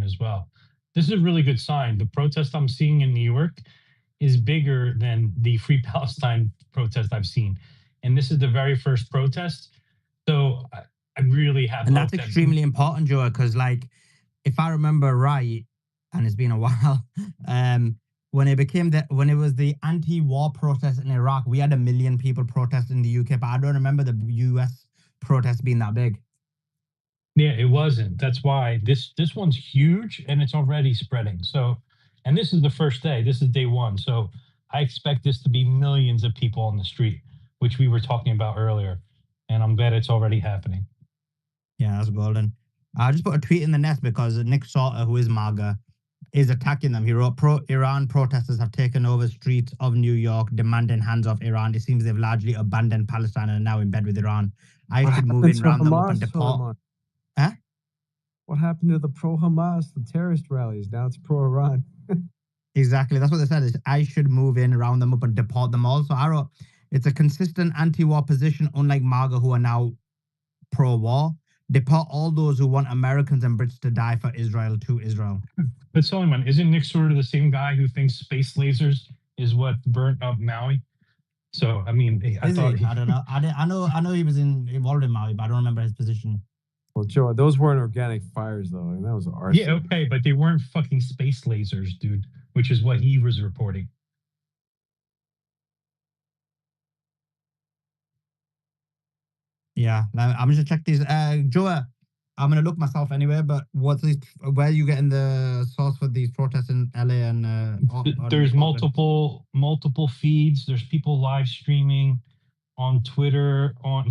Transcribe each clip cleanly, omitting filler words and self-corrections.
as well. This is a really good sign. The protest I'm seeing in New York is bigger than the Free Palestine protest I've seen. And this is the very first protest. So I really have And hope that's extremely important, Joe, because like if I remember right, and it's been a while, when it was the anti-war protest in Iraq, we had 1 million people protest in the UK, but I don't remember the US protest being that big. Yeah, it wasn't. That's why this one's huge and it's already spreading. So, and this is the first day. This is day one. So I expect this to be millions of people on the street, which we were talking about earlier. And I'm glad it's already happening. Yeah, that's golden. I just put a tweet in the nest because Nick Salter, who is MAGA, is attacking them. He wrote, Pro-Iran protesters have taken over streets of New York, demanding hands off Iran. It seems they've largely abandoned Palestine and are now in bed with Iran. I should move in, round them up and deport. Huh? What happened to the pro-Hamas, the terrorist rallies? Now it's pro-Iran. Exactly. That's what they said. Is I should move in, round them up, and deport them all. So I wrote, it's a consistent anti-war position, unlike MAGA, who are now pro-war. Deport all those who want Americans and Brits to die for Israel to Israel. But Suleiman, isn't Nick sort of the same guy who thinks space lasers is what burnt up Maui? So I mean, I don't know. I know he was involved in Maui, but I don't remember his position. Well, Joe, those weren't organic fires though, and that was arson. Yeah, okay, but they weren't fucking space lasers, dude, which is what he was reporting. Yeah, I'm just check these. Joe, I'm gonna look myself anyway. But what's these? Where are you getting the source for these protests in LA and? There's multiple feeds. There's people live streaming on Twitter, on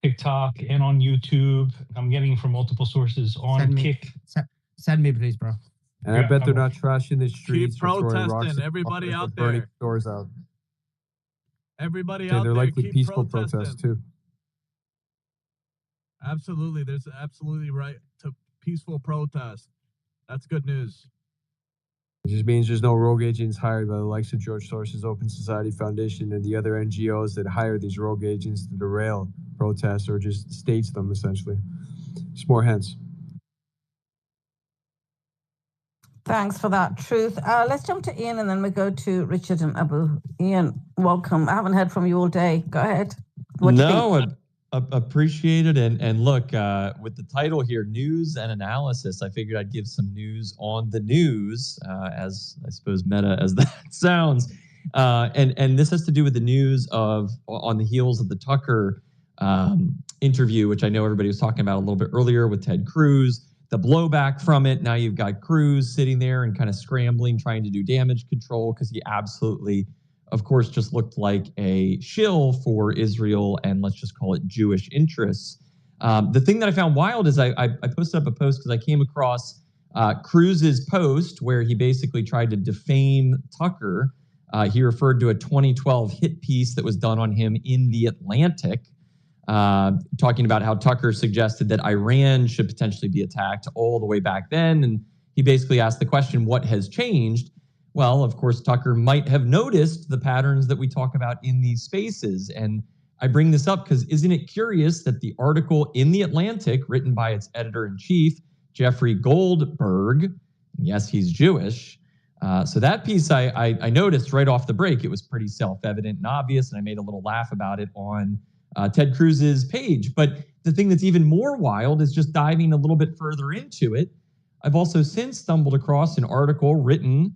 TikTok, and on YouTube. I'm getting from multiple sources on Kick. Send me, please, bro. And yeah, I bet they're not trashing the streets. Keep protesting, everybody out there. Burning stores out. Everybody out there, they're likely keep peaceful protesting. protests too. Absolutely, there's absolutely right to peaceful protest. That's good news. It just means there's no rogue agents hired by the likes of George Soros's Open Society Foundation and the other NGOs that hire these rogue agents to derail protests or just stage them, essentially. It's more hence. Thanks for that, Truth. Let's jump to Ian and then we go to Richard and Abu. Ian, welcome. I haven't heard from you all day. Go ahead. What do you think? Appreciate it. And look, with the title here, News and Analysis, I figured I'd give some news on the news, as I suppose meta as that sounds. And this has to do with the news of on the heels of the Tucker interview, which I know everybody was talking about a little bit earlier with Ted Cruz. The blowback from it. Now you've got Cruz sitting there and kind of scrambling, trying to do damage control because he absolutely, of course, just looked like a shill for Israel and let's just call it Jewish interests. The thing that I found wild is I posted up a post because I came across Cruz's post where he basically tried to defame Tucker. He referred to a 2012 hit piece that was done on him in The Atlantic. Talking about how Tucker suggested that Iran should potentially be attacked all the way back then. And he basically asked the question, what has changed? Well, of course, Tucker might have noticed the patterns that we talk about in these spaces. And I bring this up because isn't it curious that the article in The Atlantic, written by its editor-in-chief, Jeffrey Goldberg, yes, he's Jewish. So that piece I noticed right off the break. It was pretty self-evident and obvious, and I made a little laugh about it on Ted Cruz's page. But the thing that's even more wild is just diving a little bit further into it. I've also since stumbled across an article written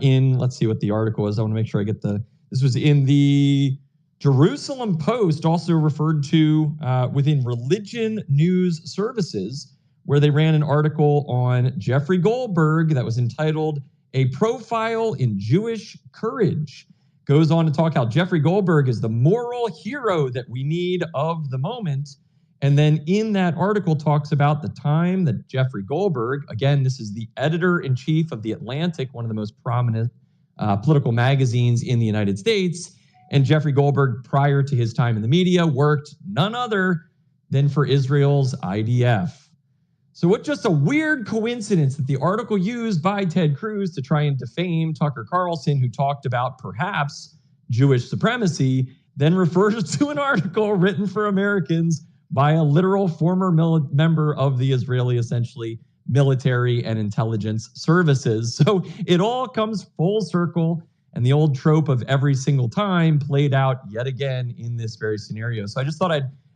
in, let's see what the article is. I want to make sure I get this was in the Jerusalem Post, also referred to within Religion News Services, where they ran an article on Jeffrey Goldberg that was entitled A Profile in Jewish Courage. Goes on to talk how Jeffrey Goldberg is the moral hero that we need of the moment. And then in that article talks about the time that Jeffrey Goldberg, again, this is the editor-in-chief of The Atlantic, one of the most prominent political magazines in the United States. And Jeffrey Goldberg, prior to his time in the media, worked none other than for Israel's IDF. So what just a weird coincidence that the article used by Ted Cruz to try and defame Tucker Carlson, who talked about perhaps Jewish supremacy, then refers to an article written for Americans by a literal former member of the Israeli, essentially, military and intelligence services. So it all comes full circle, and the old trope of every single time played out yet again in this very scenario. So I just thought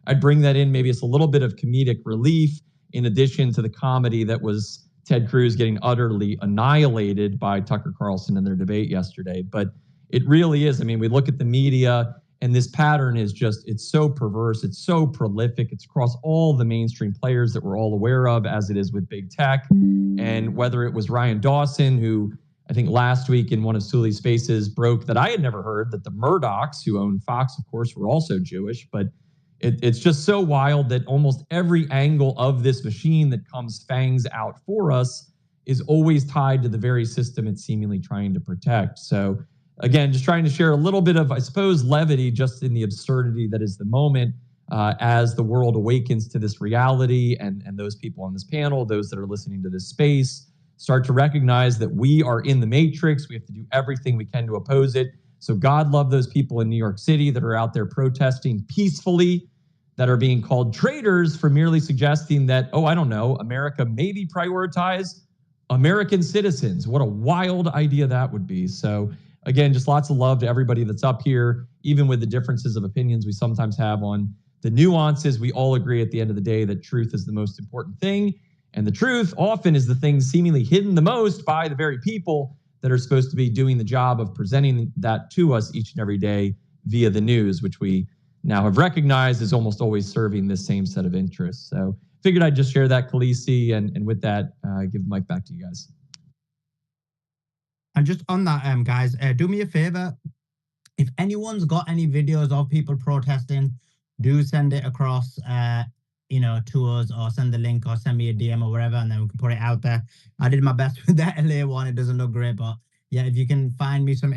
I'd bring that in. Maybe it's a little bit of comedic relief in addition to the comedy that was Ted Cruz getting utterly annihilated by Tucker Carlson in their debate yesterday. But it really is. I mean, we look at the media, and this pattern is just, it's so perverse. It's so prolific. It's across all the mainstream players that we're all aware of, as it is with big tech. And whether it was Ryan Dawson, who I think last week in one of Sully's Spaces broke that I had never heard that the Murdochs, who own Fox, of course, were also Jewish. But it's just so wild that almost every angle of this machine that comes fangs out for us is always tied to the very system it's seemingly trying to protect. So again, just trying to share a little bit of, I suppose, levity just in the absurdity that is the moment as the world awakens to this reality, and those people on this panel, those that are listening to this space, start to recognize that we are in the matrix. We have to do everything we can to oppose it. So God love those people in New York City that are out there protesting peacefully, that are being called traitors for merely suggesting that, oh, I don't know, America maybe prioritize American citizens. What a wild idea that would be. So again, just lots of love to everybody that's up here, even with the differences of opinions we sometimes have on the nuances. We all agree at the end of the day that truth is the most important thing. And the truth often is the thing seemingly hidden the most by the very people that are supposed to be doing the job of presenting that to us each and every day via the news, which we now have recognized is almost always serving this same set of interests. So figured I'd just share that, Khaleesi, and with that, give the mic back to you guys. And just on that, guys, do me a favor. If anyone's got any videos of people protesting, do send it across, to us, or send the link, or send me a DM or wherever, and then we can put it out there. I did my best with that LA one. It doesn't look great, but yeah, if you can find me some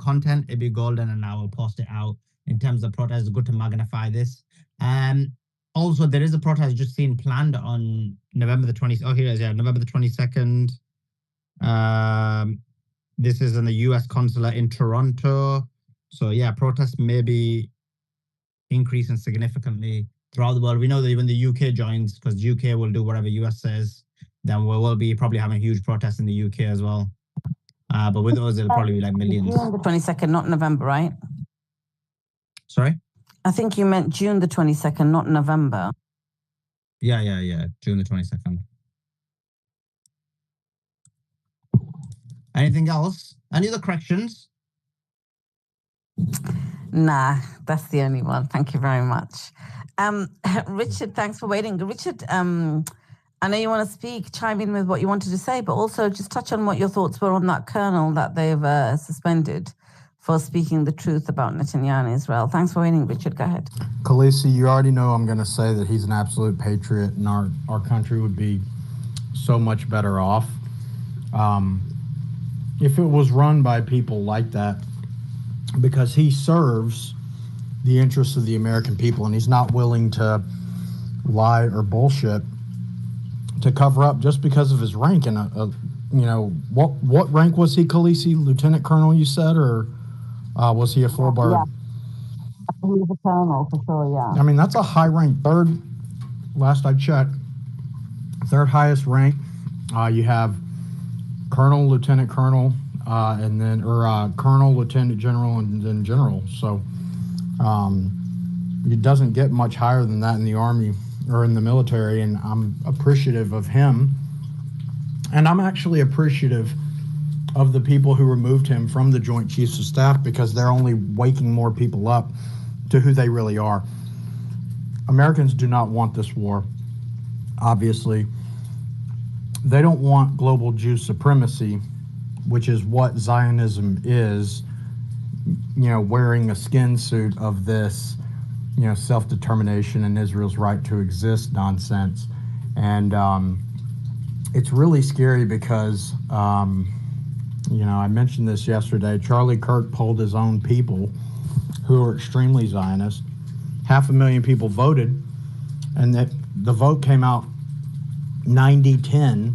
content, it'd be golden, and I will post it out. In terms of protest, it's good to magnify this. Also, there is a protest just seen planned on November the 20th. Oh, here it is, yeah, November the 22nd. This is in the US consulate in Toronto. So yeah, protests may be increasing significantly throughout the world. We know that when the UK joins, because UK will do whatever US says, then we will be probably having huge protests in the UK as well. But with those, it'll probably be like millions. June the 22nd, not November, right? Sorry? I think you meant June the 22nd, not November. Yeah. June the 22nd. Anything else? Any other corrections? Nah, that's the only one. Thank you very much. Richard, thanks for waiting. Richard, I know you want to speak, chime in with what you wanted to say, but also just touch on what your thoughts were on that colonel that they've suspended for speaking the truth about Netanyahu and Israel. Thanks for waiting, Richard. Go ahead. Khaleesi, you already know I'm going to say that he's an absolute patriot, and our country would be so much better off if it was run by people like that, because he serves the interests of the American people, and he's not willing to lie or bullshit to cover up just because of his rank. And what rank was he, Khaleesi? Lieutenant Colonel, you said, or was he a four-bar? Yeah, he was a colonel for sure. Yeah. I mean, that's a high rank. Third, last I checked, third highest rank. You have Colonel, Lieutenant Colonel, and then Colonel, Lieutenant General, and then General. So it doesn't get much higher than that in the Army or in the military, and I'm appreciative of him. And I'm actually appreciative of the people who removed him from the Joint Chiefs of Staff, because they're only waking more people up to who they really are. Americans do not want this war, obviously. They don't want global Jew supremacy, which is what Zionism is, wearing a skin suit of this, self-determination and Israel's right to exist nonsense. And it's really scary because, I mentioned this yesterday, Charlie Kirk polled his own people who are extremely Zionist. 500,000 people voted, and the vote came out 90-10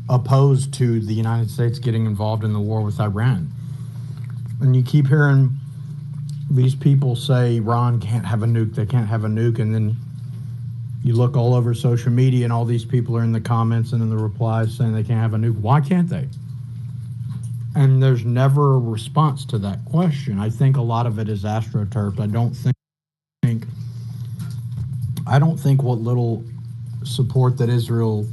opposed to the United States getting involved in the war with Iran. And you keep hearing these people say Iran can't have a nuke, they can't have a nuke, and then You look all over social media, and all these people are in the comments and in the replies saying they can't have a nuke. Why can't they? And there's never a response to that question. I think a lot of it is astroturf. I don't think what little support that Israel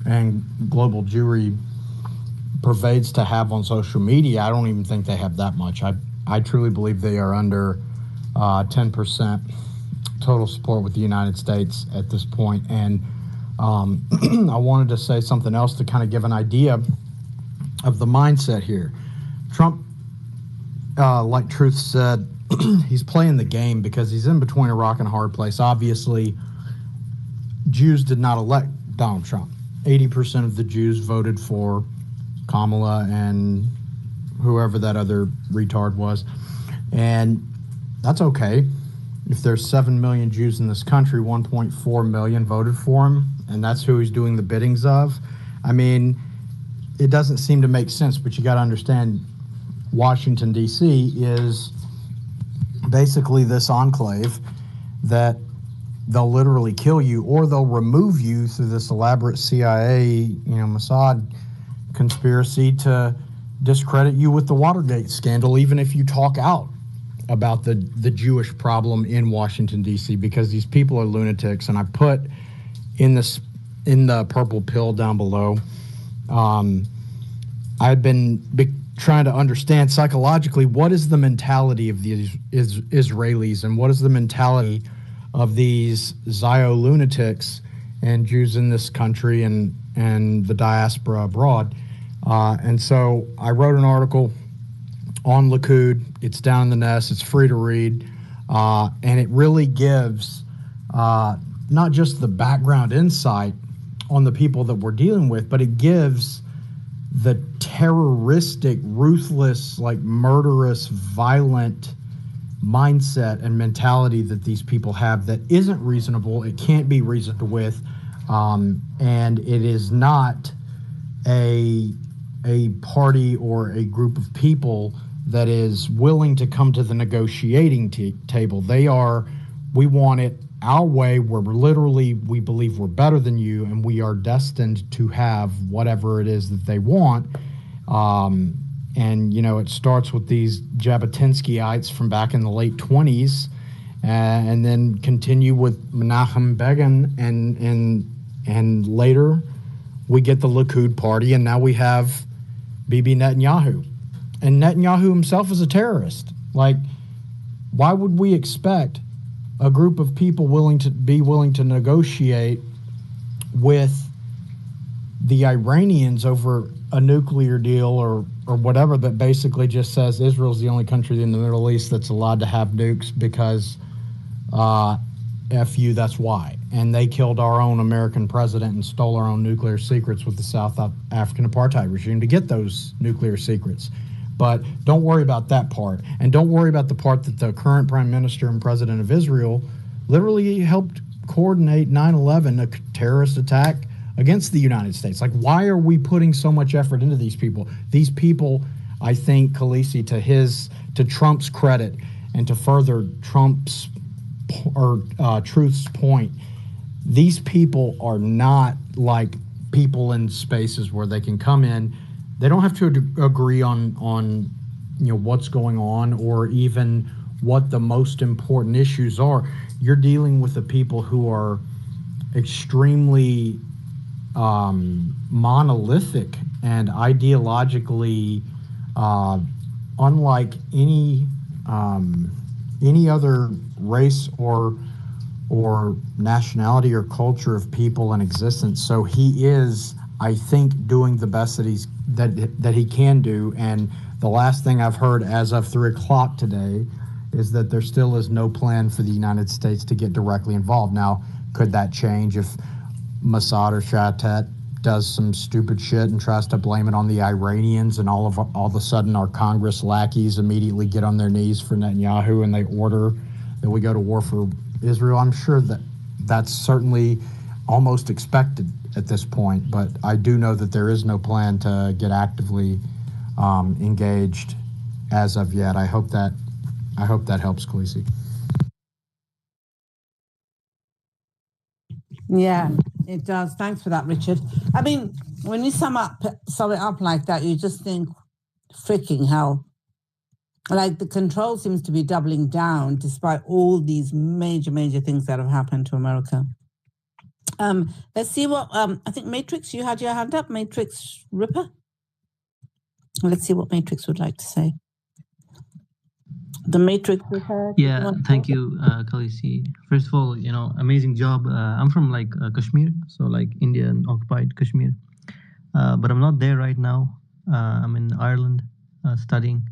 and global Jewry pervades to have on social media, I don't even think they have that much. I truly believe they are under 10% total support with the United States at this point. And I wanted to say something else to kind of give an idea of the mindset here. Trump, like Truth said, he's playing the game because he's in between a rock and a hard place. Obviously, Jews did not elect Donald Trump. 80% of the Jews voted for Kamala and whoever that other retard was. And that's okay. If there's 7 million Jews in this country, 1.4 million voted for him, and that's who he's doing the biddings of. I mean, it doesn't seem to make sense, but you got to understand Washington, D.C. is basically this enclave that they'll literally kill you, or they'll remove you through this elaborate CIA, Mossad conspiracy to discredit you with the Watergate scandal, even if you talk out about the Jewish problem in Washington, D.C., because these people are lunatics. And I put in the purple pill down below, I've been trying to understand psychologically what is the mentality of these Israelis and what is the mentality of these Zio lunatics and Jews in this country and the diaspora abroad. And so I wrote an article on Likud. It's down in the Nest. It's free to read. And it really gives not just the background insight on the people that we're dealing with, but it gives the terroristic, ruthless, like murderous, violent mindset and mentality that these people have that isn't reasonable. It can't be reasoned with. And it is not a party or a group of people that is willing to come to the negotiating table. We want it our way, where we believe we're better than you, and we are destined to have whatever it is that they want. And, it starts with these Jabotinskyites from back in the late 20s, and then continue with Menachem Begin, and later we get the Likud party, and now we have Bibi Netanyahu. And Netanyahu himself is a terrorist. Like, why would we expect a group of people willing to negotiate with the Iranians over a nuclear deal or whatever that basically just says Israel's the only country in the Middle East that's allowed to have nukes because F you, that's why. And they killed our own American president and stole our own nuclear secrets with the South African apartheid regime to get those nuclear secrets. But don't worry about that part. And don't worry about the part that the current prime minister and president of Israel literally helped coordinate 9/11, a terrorist attack against the United States. Like, why are we putting so much effort into these people? These people, I think, Khaleesi, to Trump's credit and to further Truth's point, these people are not like people in spaces where they can come in. They don't have to agree on what's going on or even what the most important issues are. You're dealing with the people who are extremely monolithic and ideologically unlike any other race or nationality or culture of people in existence. So he is, I think, doing the best that he can do. And the last thing I've heard as of 3 o'clock today is that there still is no plan for the United States to get directly involved. Now, could that change if Mossad or Shatet does some stupid shit and tries to blame it on the Iranians, and all of a sudden our Congress lackeys immediately get on their knees for Netanyahu and they order that we go to war for Israel? I'm sure that that's certainly almost expected at this point, but I do know that there is no plan to get actively engaged as of yet. I hope that helps, Khaleesi. Yeah, it does. Thanks for that, Richard. I mean, when you sum it up like that, you just think, freaking hell. Like the control seems to be doubling down despite all these major things that have happened to America. Let's see what I think Matrix, you had your hand up, Matrix Ripper. Let's see what Matrix would like to say. The Matrix Ripper. Yeah, thank you, Khaleesi. First of all, amazing job. I'm from Kashmir, so Indian occupied Kashmir, but I'm not there right now. I'm in Ireland studying.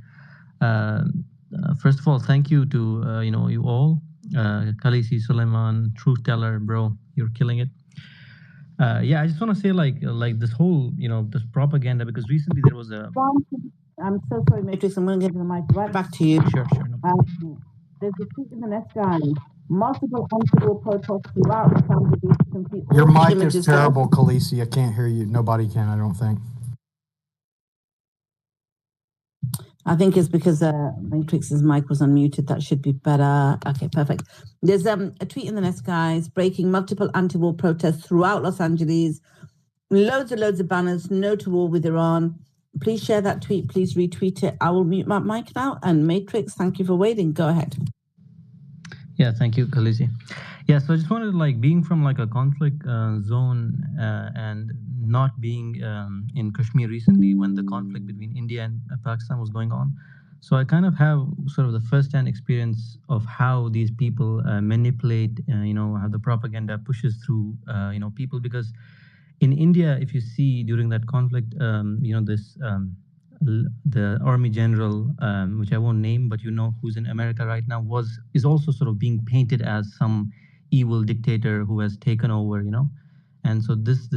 First of all, thank you to you all, Khaleesi, Suleiman, Truth Teller, bro, you're killing it. I just want to say this whole this propaganda, because recently there was a. I'm so sorry, Matrix. I'm going to give the mic right back to you. Sure. No. There's a tweet in the next guy. Multiple uncivil protests throughout the country. Your mic is terrible, Khaleesi. I can't hear you. Nobody can, I don't think. I think it's because Matrix's mic was unmuted. That should be better. Okay, perfect. There's a tweet in the next, guys. Breaking multiple anti-war protests throughout Los Angeles. Loads of banners. No to war with Iran. Please share that tweet. Please retweet it. I will mute my mic now. And Matrix, thank you for waiting. Go ahead. Yeah, thank you, Khaleesi. Yeah, so I just wanted being from a conflict zone and not being in Kashmir recently when the conflict between India and Pakistan was going on. So I kind of have sort of the first-hand experience of how these people manipulate, how the propaganda pushes through, people. Because in India, if you see during that conflict, the army general, which I won't name, but who's in America right now, is also sort of being painted as some evil dictator who has taken over, And so this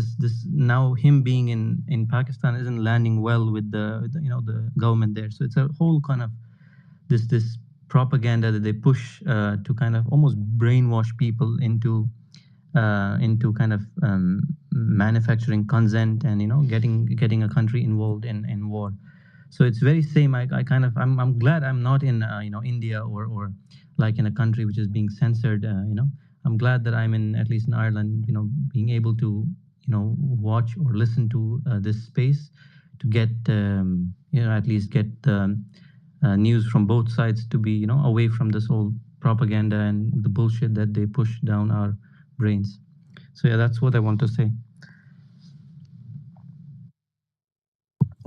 now him being in Pakistan isn't landing well with the government there. So it's a whole kind of this propaganda that they push to kind of almost brainwash people into kind of manufacturing consent and getting a country involved in war. So it's very same. I'm glad I'm not in India or in a country which is being censored. I'm glad that I'm at least in Ireland. Being able to watch or listen to this space to get at least get news from both sides, to be away from this whole propaganda and the bullshit that they push down our brains. So yeah, that's what I want to say.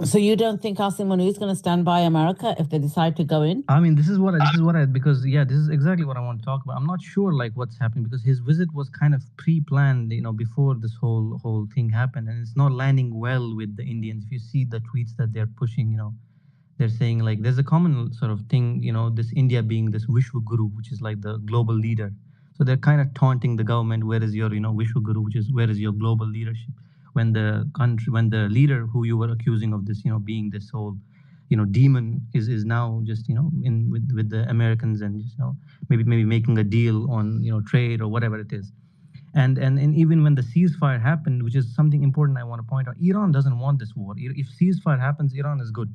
So you don't think Qasim Munir is going to stand by America if they decide to go in? I mean, this is what I because this is exactly what I want to talk about. I'm not sure what's happening, because his visit was kind of pre-planned, before this whole thing happened, and it's not landing well with the Indians. If you see the tweets that they're pushing, they're saying there's a common sort of thing, this India being this Vishwa Guru, which is the global leader. So they're kind of taunting the government. Where is your Vishwa Guru, which is where is your global leadership? When the leader who you were accusing of this, being this whole, demon is now just, in with the Americans and just, maybe making a deal on, trade or whatever it is. And even when the ceasefire happened, which is something important I want to point out, Iran doesn't want this war. If ceasefire happens, Iran is good.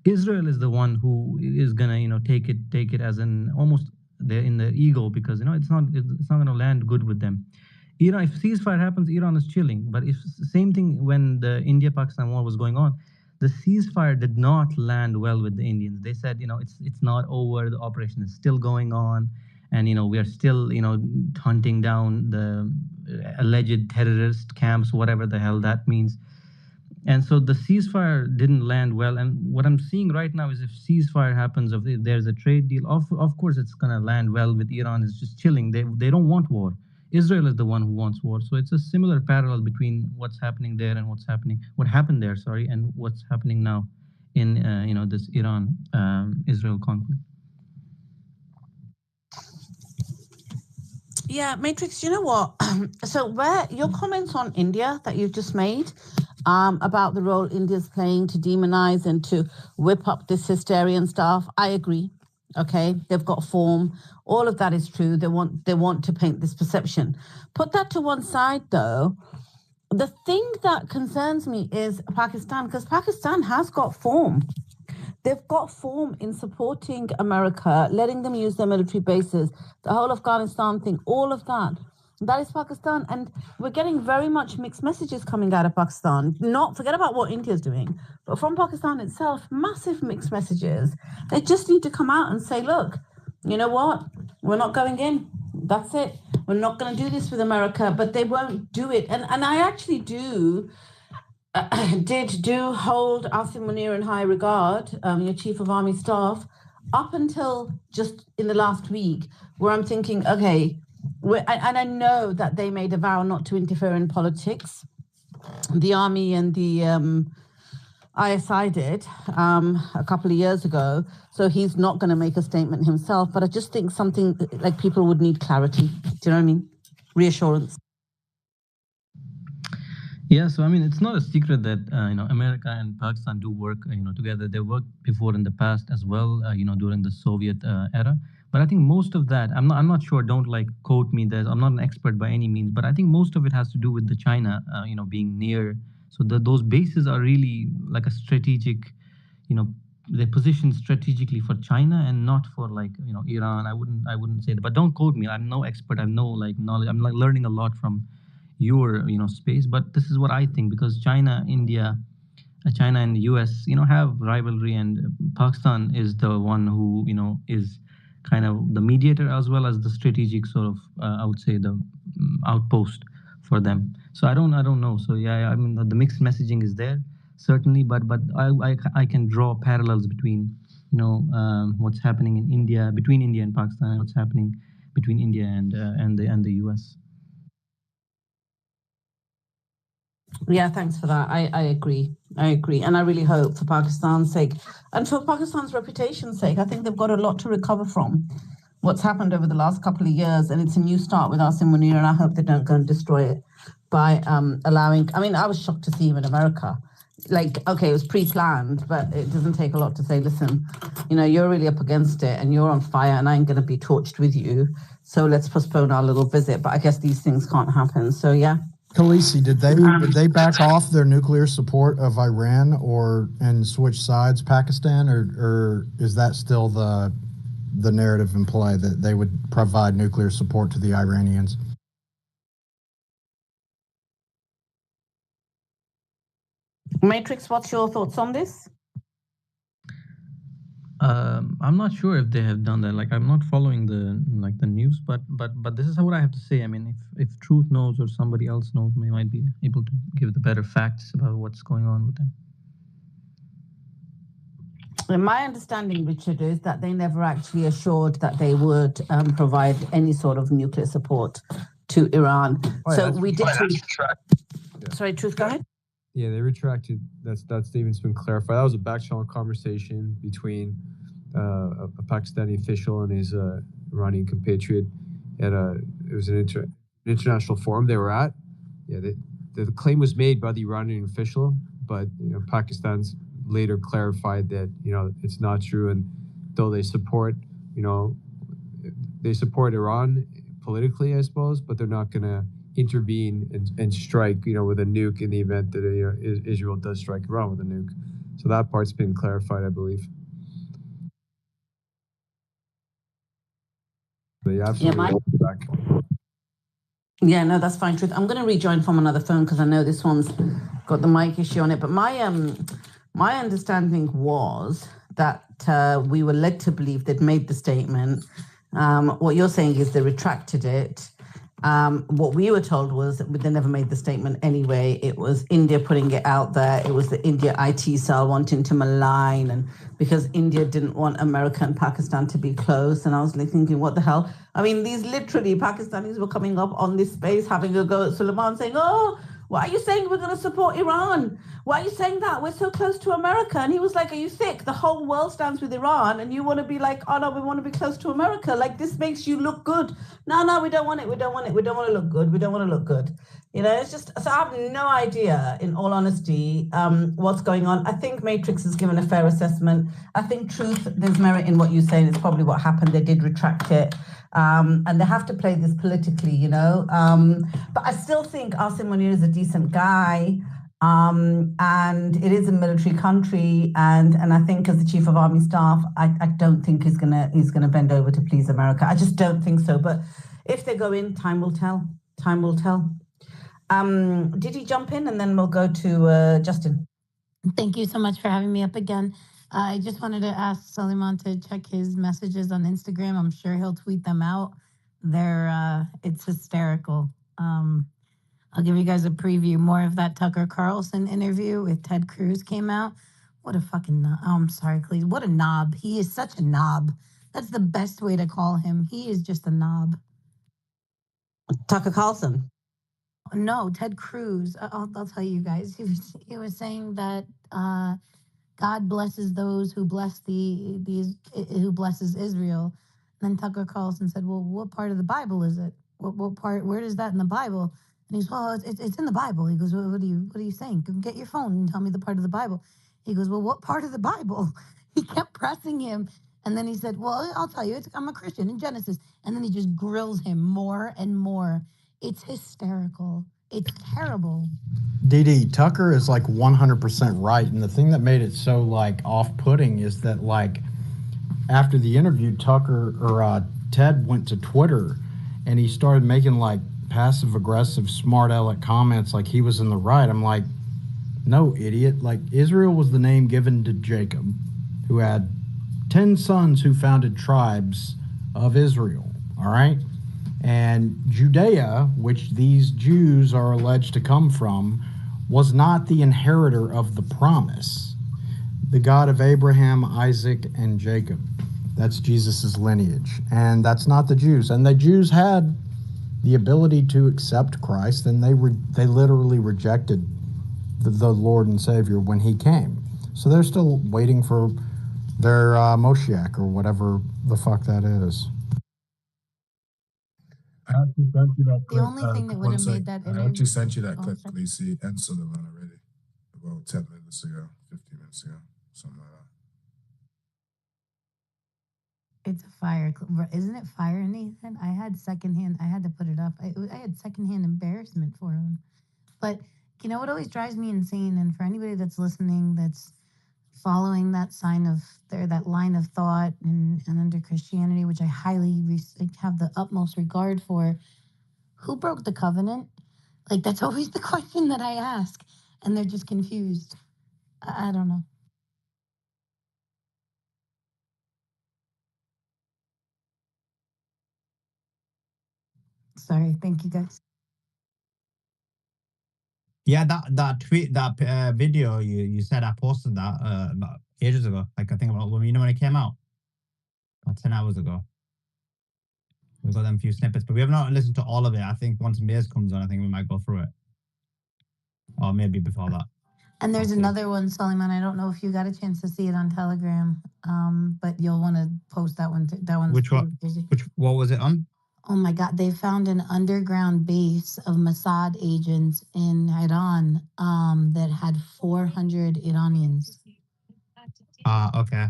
Israel is the one who is gonna, take it as an almost they're in the ego, because it's not gonna land good with them. Iran, if ceasefire happens, Iran is chilling. But if same thing when the India-Pakistan war was going on, the ceasefire did not land well with the Indians. They said, it's not over. The operation is still going on, and we are still, hunting down the alleged terrorist camps, whatever the hell that means. And so the ceasefire didn't land well. And what I'm seeing right now is if ceasefire happens, if there's a trade deal, of course it's gonna land well with Iran. Is just chilling. They don't want war. Israel is the one who wants war. So it's a similar parallel between what's happening there and what happened there, and what's happening now in this Iran-Israel conflict. Yeah, Matrix, you know what? So where your comments on India that you've just made about the role India's playing to demonize and to whip up this hysteria and stuff, I agree. Okay, they've got form. All of that is true. They want to paint this perception. Put that to one side, though. The thing that concerns me is Pakistan, because Pakistan has got form. They've got form in supporting America, letting them use their military bases, the whole Afghanistan thing, all of that. That is Pakistan. And we're getting very much mixed messages coming out of Pakistan. Not forget about what India's doing, but from Pakistan itself, massive mixed messages. They just need to come out and say, look, you know what? We're not going in. That's it. We're not going to do this with America, but they won't do it. And I actually did hold Asim Munir in high regard, your Chief of Army Staff, up until just in the last week, where I'm thinking, okay, and I know that they made a vow not to interfere in politics. The army and the ISI did a couple of years ago, so he's not going to make a statement himself. But I just think something like people would need clarity. Do you know what I mean? Reassurance. Yeah, so I mean, it's not a secret that America and Pakistan do work together. They worked before in the past as well, during the Soviet era. But I think most of that, I'm not sure. Don't quote me. I'm not an expert by any means, but I think most of it has to do with the China, being near. So those bases are really like a strategic, they're positioned strategically for China and not for Iran. I wouldn't say that. But don't quote me. I'm no expert. I have no knowledge. I'm learning a lot from your space. But this is what I think, because China, India, China and the US, have rivalry, and Pakistan is the one who is kind of the mediator as well as the strategic sort of I would say the outpost for them. So I don't know. So yeah, I mean the mixed messaging is there certainly, but I can draw parallels between what's happening in India, between India and Pakistan, and what's happening between India and the US. Yeah, thanks for that. I agree. And I really hope, for Pakistan's sake and for Pakistan's reputation's sake, I think they've got a lot to recover from what's happened over the last couple of years. And it's a new start with Asim Munir, and I hope they don't go and destroy it by allowing. I mean, I was shocked to see him in America. Okay, it was pre-planned, but it doesn't take a lot to say, listen, you're really up against it and you're on fire and I ain't going to be torched with you. So let's postpone our little visit. But I guess these things can't happen. So, yeah. Khaleesi, did they back off their nuclear support of Iran and switch sides, Pakistan, or is that still the narrative in play that they would provide nuclear support to the Iranians? Matrix, what's your thoughts on this? I'm not sure if they have done that. I'm not following the news, but this is what I have to say. I mean, if Truth knows or somebody else knows, they might be able to give the better facts about what's going on with them. My understanding, Richard, is that they never actually assured that they would provide any sort of nuclear support to Iran. So we did. Sorry, Truth, go ahead. Yeah, they retracted. That statement's been clarified. That was a back-channel conversation between a Pakistani official and his Iranian compatriot at it was an international forum they were at. Yeah, the claim was made by the Iranian official, but Pakistan's later clarified that it's not true, and though they support Iran politically, I suppose, but they're not going to intervene and strike with a nuke in the event that Israel does strike Iran with a nuke. So that part's been clarified, I believe. But yeah, absolutely. Yeah, no, that's fine, Truth. I'm going to rejoin from another phone because I know this one's got the mic issue on it. But my understanding was that we were led to believe they'd made the statement. What you're saying is they retracted it. What we were told was that they never made the statement anyway. It was India putting it out there. It was the India IT cell wanting to malign, and because India didn't want America and Pakistan to be close. And I was thinking, what the hell? I mean, these literally Pakistanis were coming up on this space, having a go at Suleiman, saying, oh, why are you saying we're going to support Iran? Why are you saying that? We're so close to America. And he was like, are you sick? The whole world stands with Iran. And you want to be like, oh, no, we want to be close to America. This makes you look good. No, we don't want it. We don't want it. We don't want to look good. We don't want to look good. It's just, so I have no idea, in all honesty, what's going on. I think Matrix has given a fair assessment. I think Truth, there's merit in what you're saying. It's probably what happened. They did retract it. And they have to play this politically, But I still think Asim Munir is a decent guy. And it is a military country. And I think as the Chief of Army Staff, I don't think he's gonna bend over to please America. I just don't think so. But if they go in, time will tell. Time will tell. Did he jump in, and then we'll go to Justin. Thank you so much for having me up again. I just wanted to ask Suleiman to check his messages on Instagram. I'm sure he'll tweet them out. It's hysterical. I'll give you guys a preview. More of that Tucker Carlson interview with Ted Cruz came out. What a fucking knob. Oh, I'm sorry, Cleve. What a knob. He is such a knob. That's the best way to call him. He is just a knob. Tucker Carlson. No, Ted Cruz. I'll tell you guys. He was saying that God blesses those who bless who blesses Israel. And then Tucker Carlson said, "Well, what part of the Bible is it? What part? Where is that in the Bible?" And he's, "Well, it's in the Bible." He goes, "Well, what are you saying? Get your phone and tell me the part of the Bible." He goes, "Well, what part of the Bible?" He kept pressing him, and then he said, "Well, I'll tell you. I'm a Christian in Genesis." And then he just grills him more and more. It's hysterical. It's terrible. DD, Tucker is like 100% right. And the thing that made it so like off-putting is that like after the interview, Ted went to Twitter and he started making like passive-aggressive, smart aleck comments like he was in the right. I'm like, no, idiot. Like Israel was the name given to Jacob, who had 10 sons who founded tribes of Israel. All right. And Judea, which these Jews are alleged to come from, was not the inheritor of the promise. The God of Abraham, Isaac, and Jacob. That's Jesus's lineage. And that's not the Jews. And the Jews had the ability to accept Christ, and they literally rejected the Lord and Savior when he came. So they're still waiting for their Moshiach or whatever the fuck that is. I actually sent you that clip. The only thing that would have made that I actually sent you that Oh, clip, sorry. Khaleesi and Suleiman already. About 10 minutes ago, 15 minutes ago, something like that. It's a fire. Isn't it fire, Nathan? I had to put it up. I had secondhand embarrassment for him. But you know what always drives me insane? And for anybody that's listening, that's following that that line of thought and under Christianity, which I highly have the utmost regard for, who broke the covenant? Like, that's always the question that I ask. And they're just confused. I don't know. Sorry. Thank you, guys. Yeah, that tweet, that video you said I posted that about ages ago. Like I think about when it came out, about 10 hours ago. We got them few snippets, but we have not listened to all of it. I think once Maze comes on, I think we might go through it, or maybe before that. And there's Okay. another one, Suleiman. I don't know if you got a chance to see it on Telegram, but you'll want to post that one. That one's Which one? busy. What was it on? Oh my God! They found an underground base of Mossad agents in Iran that had 400 Iranians. Okay.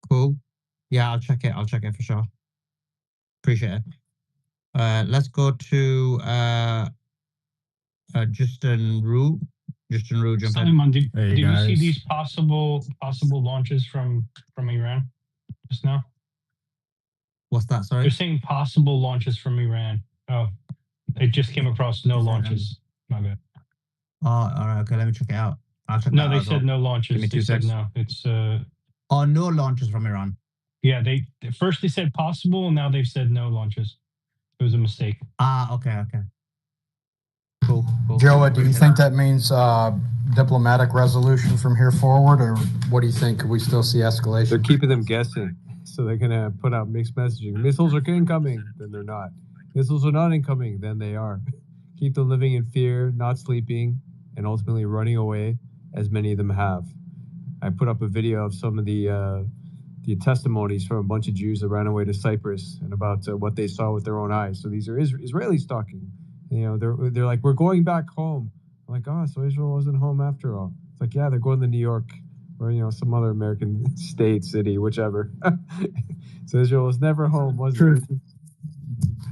Cool. Yeah, I'll check it for sure. Appreciate it. Let's go to Justin Rue. Justin Rue, jump in. Suleiman, did Hey, you see guys. these possible launches from Iran just now? What's that? Sorry. They're saying possible launches from Iran. Oh, it just came across no Is it, launches. My bad. Oh, all right. Okay, let me check it out. I'll check No, that they out as said well. no launches. Give me They 2 said secs. no. It's Oh, no launches from Iran. yeah. They first they said possible, and now they've said no launches. It was a mistake. Okay. Cool. Joa, do you Appreciate think that means diplomatic resolution from here forward, or what do you think? Could we still see They're escalation? keeping them guessing. So they're going to put out mixed messaging. Missiles are incoming, then they're not. Missiles are not incoming, then they are. Keep them living in fear, not sleeping, and ultimately running away, as many of them have. I put up a video of some of the testimonies from a bunch of Jews that ran away to Cyprus and about what they saw with their own eyes. So these are Israelis talking. You know, they're like, we're going back home. I'm like, oh, so Israel wasn't home after all. It's like, yeah, they're going to New York or some other American state, city, whichever. So Israel was never home, was it?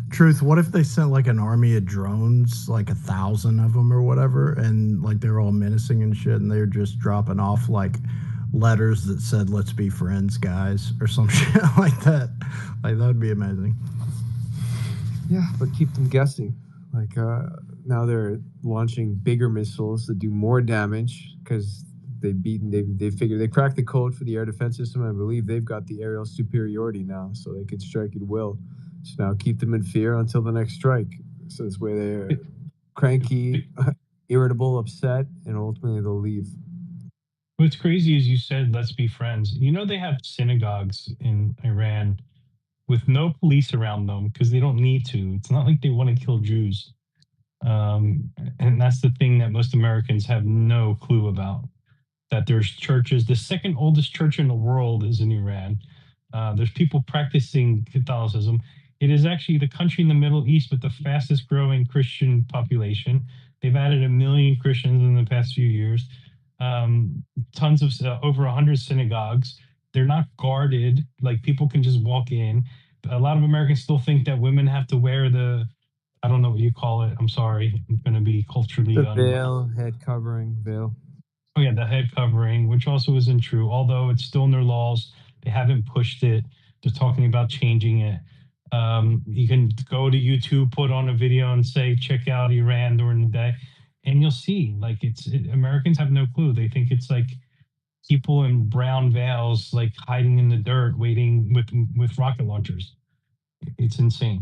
Truth, what if they sent like an army of drones, like 1,000 of them or whatever, and like they're all menacing and shit, and they're just dropping off like letters that said, "Let's be friends, guys," or some shit like that. Like, that would be amazing. Yeah, but keep them guessing. Like now they're launching bigger missiles that do more damage because they figured they cracked the code for the air defense system. I believe they've got the aerial superiority now, so they can strike at will. So now keep them in fear until the next strike. So this way they're cranky, irritable, upset, and ultimately they'll leave. What's crazy is you said, let's be friends. You know, they have synagogues in Iran with no police around them because they don't need to. It's not like they want to kill Jews. And that's the thing that most Americans have no clue about, that there's churches. The second oldest church in the world is in Iran. There's people practicing Catholicism. It is actually the country in the Middle East with the fastest growing Christian population. They've added 1 million Christians in the past few years. Tons of over 100 synagogues. They're not guarded, like people can just walk in. A lot of Americans still think that women have to wear the, I don't know what you call it, I'm sorry, I'm going to be culturally The veil, head covering, veil. Oh yeah, the head covering, which also isn't true, although it's still in their laws. They haven't pushed it. They're talking about changing it. You can go to YouTube, put on a video and say, check out Iran during the day, and you'll see, like, Americans have no clue. They think it's like people in brown veils, like hiding in the dirt, waiting with rocket launchers. It's insane.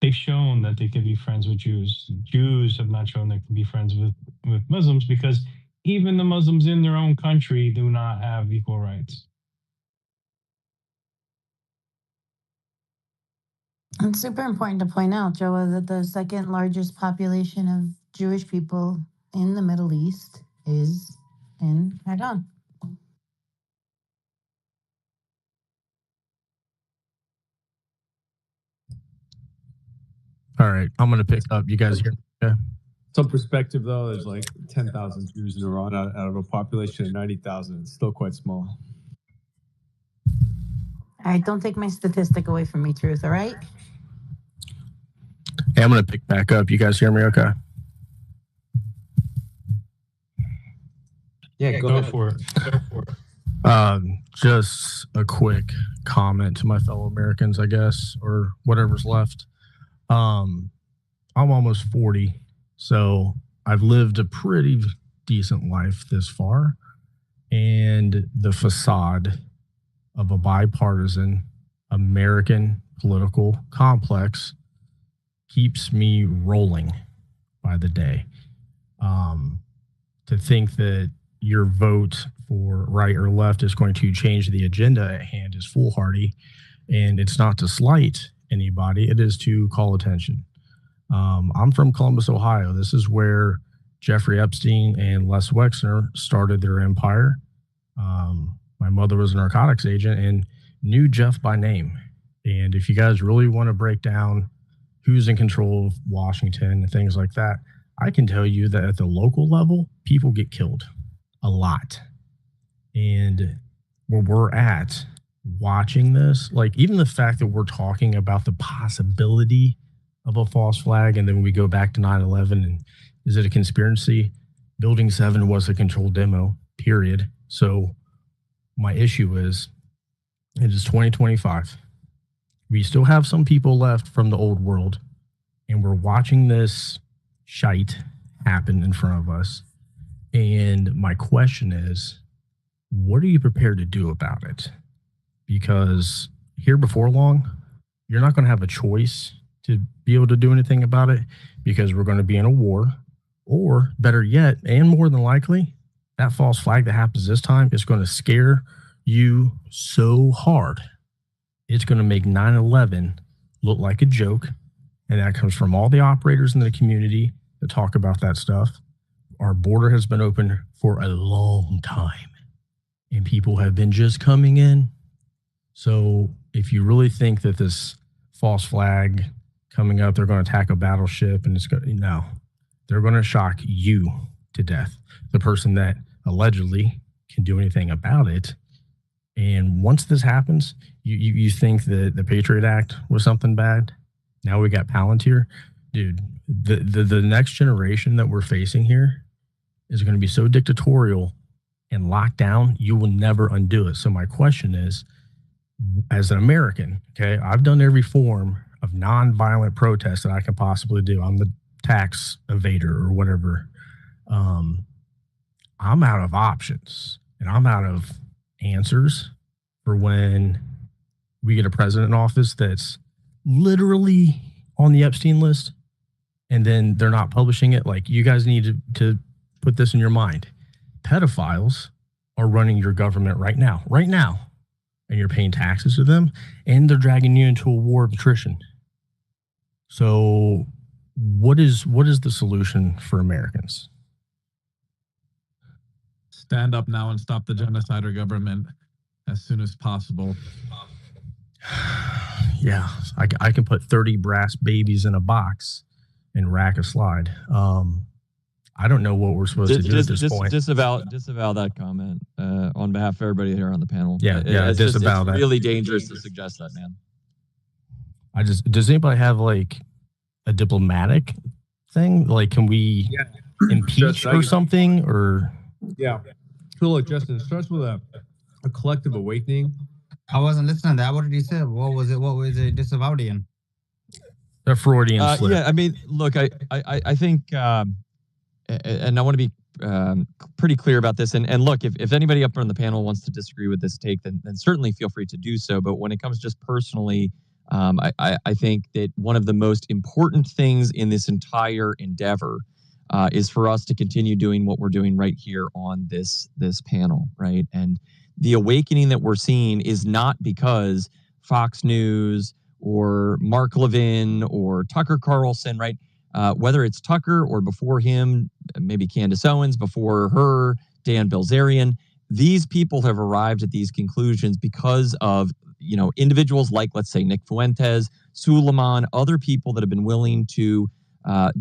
They've shown that they can be friends with Jews. Jews have not shown they can be friends with Muslims because even the Muslims in their own country do not have equal rights. It's super important to point out, Joa, that the second largest population of Jewish people in the Middle East is in Iran. All right, I'm gonna pick up. You guys hear me? Okay. Some perspective though, there's like 10,000 Jews in Iran out of a population of 90,000. It's still quite small. All right, don't take my statistic away from me, Truth, all right? Hey, I'm gonna pick back up. You guys hear me? Okay. Yeah, go for it. Go for it. Just a quick comment to my fellow Americans, I guess, or whatever's left. I'm almost 40, so I've lived a pretty decent life this far, and the facade of a bipartisan American political complex keeps me rolling by the day. To think that your vote for right or left is going to change the agenda at hand is foolhardy, and it's not to slight anybody, it is to call attention. I'm from Columbus, Ohio. This is where Jeffrey Epstein and Les Wexner started their empire. My mother was a narcotics agent and knew Jeff by name. And if you guys really want to break down who's in control of Washington and things like that, I can tell you that at the local level, people get killed a lot. And where we're at, watching this, like even the fact that we're talking about the possibility of a false flag, and then we go back to 9/11 and is it a conspiracy? Building 7 was a controlled demo, period. So my issue is, it is 2025. We still have some people left from the old world, and we're watching this shite happen in front of us. And my question is, what are you prepared to do about it? Because here before long, you're not going to have a choice to be able to do anything about it, because we're going to be in a war, or better yet, and more than likely, that false flag that happens this time is going to scare you so hard. It's going to make 9/11 look like a joke. And that comes from all the operators in the community that talk about that stuff. Our border has been open for a long time, and people have been just coming in. So if you really think that this false flag coming up, they're going to attack a battleship and it's going to, no, they're going to shock you to death. The person that allegedly can do anything about it. And once this happens, you think that the Patriot Act was something bad. Now we got Palantir. Dude, the next generation that we're facing here is going to be so dictatorial and locked down, you will never undo it. So my question is, as an American, okay, I've done every form of nonviolent protest that I can possibly do. I'm the tax evader or whatever. I'm out of options and I'm out of answers for when we get a president in office that's literally on the Epstein list and then they're not publishing it. Like, you guys need to put this in your mind. Pedophiles are running your government right now, and you're paying taxes to them, and they're dragging you into a war of attrition. So what is the solution for Americans? Stand up now and stop the genocider government as soon as possible. Yeah, I can put 30 brass babies in a box and rack a slide. I don't know what we're supposed to do at this point. Disavow that comment on behalf of everybody here on the panel. Yeah, it's disavow that. It's really dangerous to suggest that, man. Does anybody have like a diplomatic thing? Like, can we impeach or something? Or yeah. So look, Justin, it starts with a collective awakening. I wasn't listening to that. What did he say? What was it disavowing? A Freudian slip. Yeah, I mean, look, I think, and I want to be pretty clear about this. And look, if anybody up on the panel wants to disagree with this take, then certainly feel free to do so. But when it comes just personally, I think that one of the most important things in this entire endeavor is for us to continue doing what we're doing right here on this panel, right? And the awakening that we're seeing is not because Fox News or Mark Levin or Tucker Carlson, right? Whether it's Tucker or before him, maybe Candace Owens, before her, Dan Bilzerian, these people have arrived at these conclusions because of, individuals like, let's say, Nick Fuentes, Suleiman, other people that have been willing to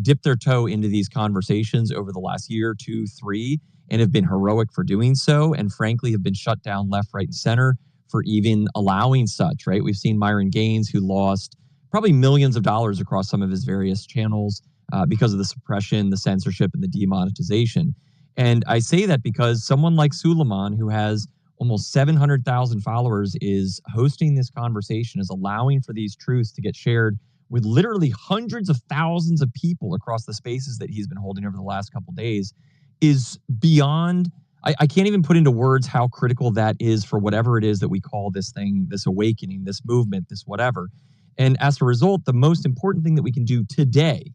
dip their toe into these conversations over the last year, 2, 3, and have been heroic for doing so, and frankly have been shut down left, right, and center for even allowing such, right? We've seen Myron Gaines, who lost probably millions of dollars across some of his various channels because of the suppression, the censorship, and the demonetization. And I say that because someone like Suleiman, who has almost 700,000 followers, is hosting this conversation, is allowing for these truths to get shared with literally hundreds of thousands of people across the spaces that he's been holding over the last couple of days, is beyond, I can't even put into words how critical that is for whatever it is that we call this thing, this awakening, this movement, this whatever. And as a result, the most important thing that we can do today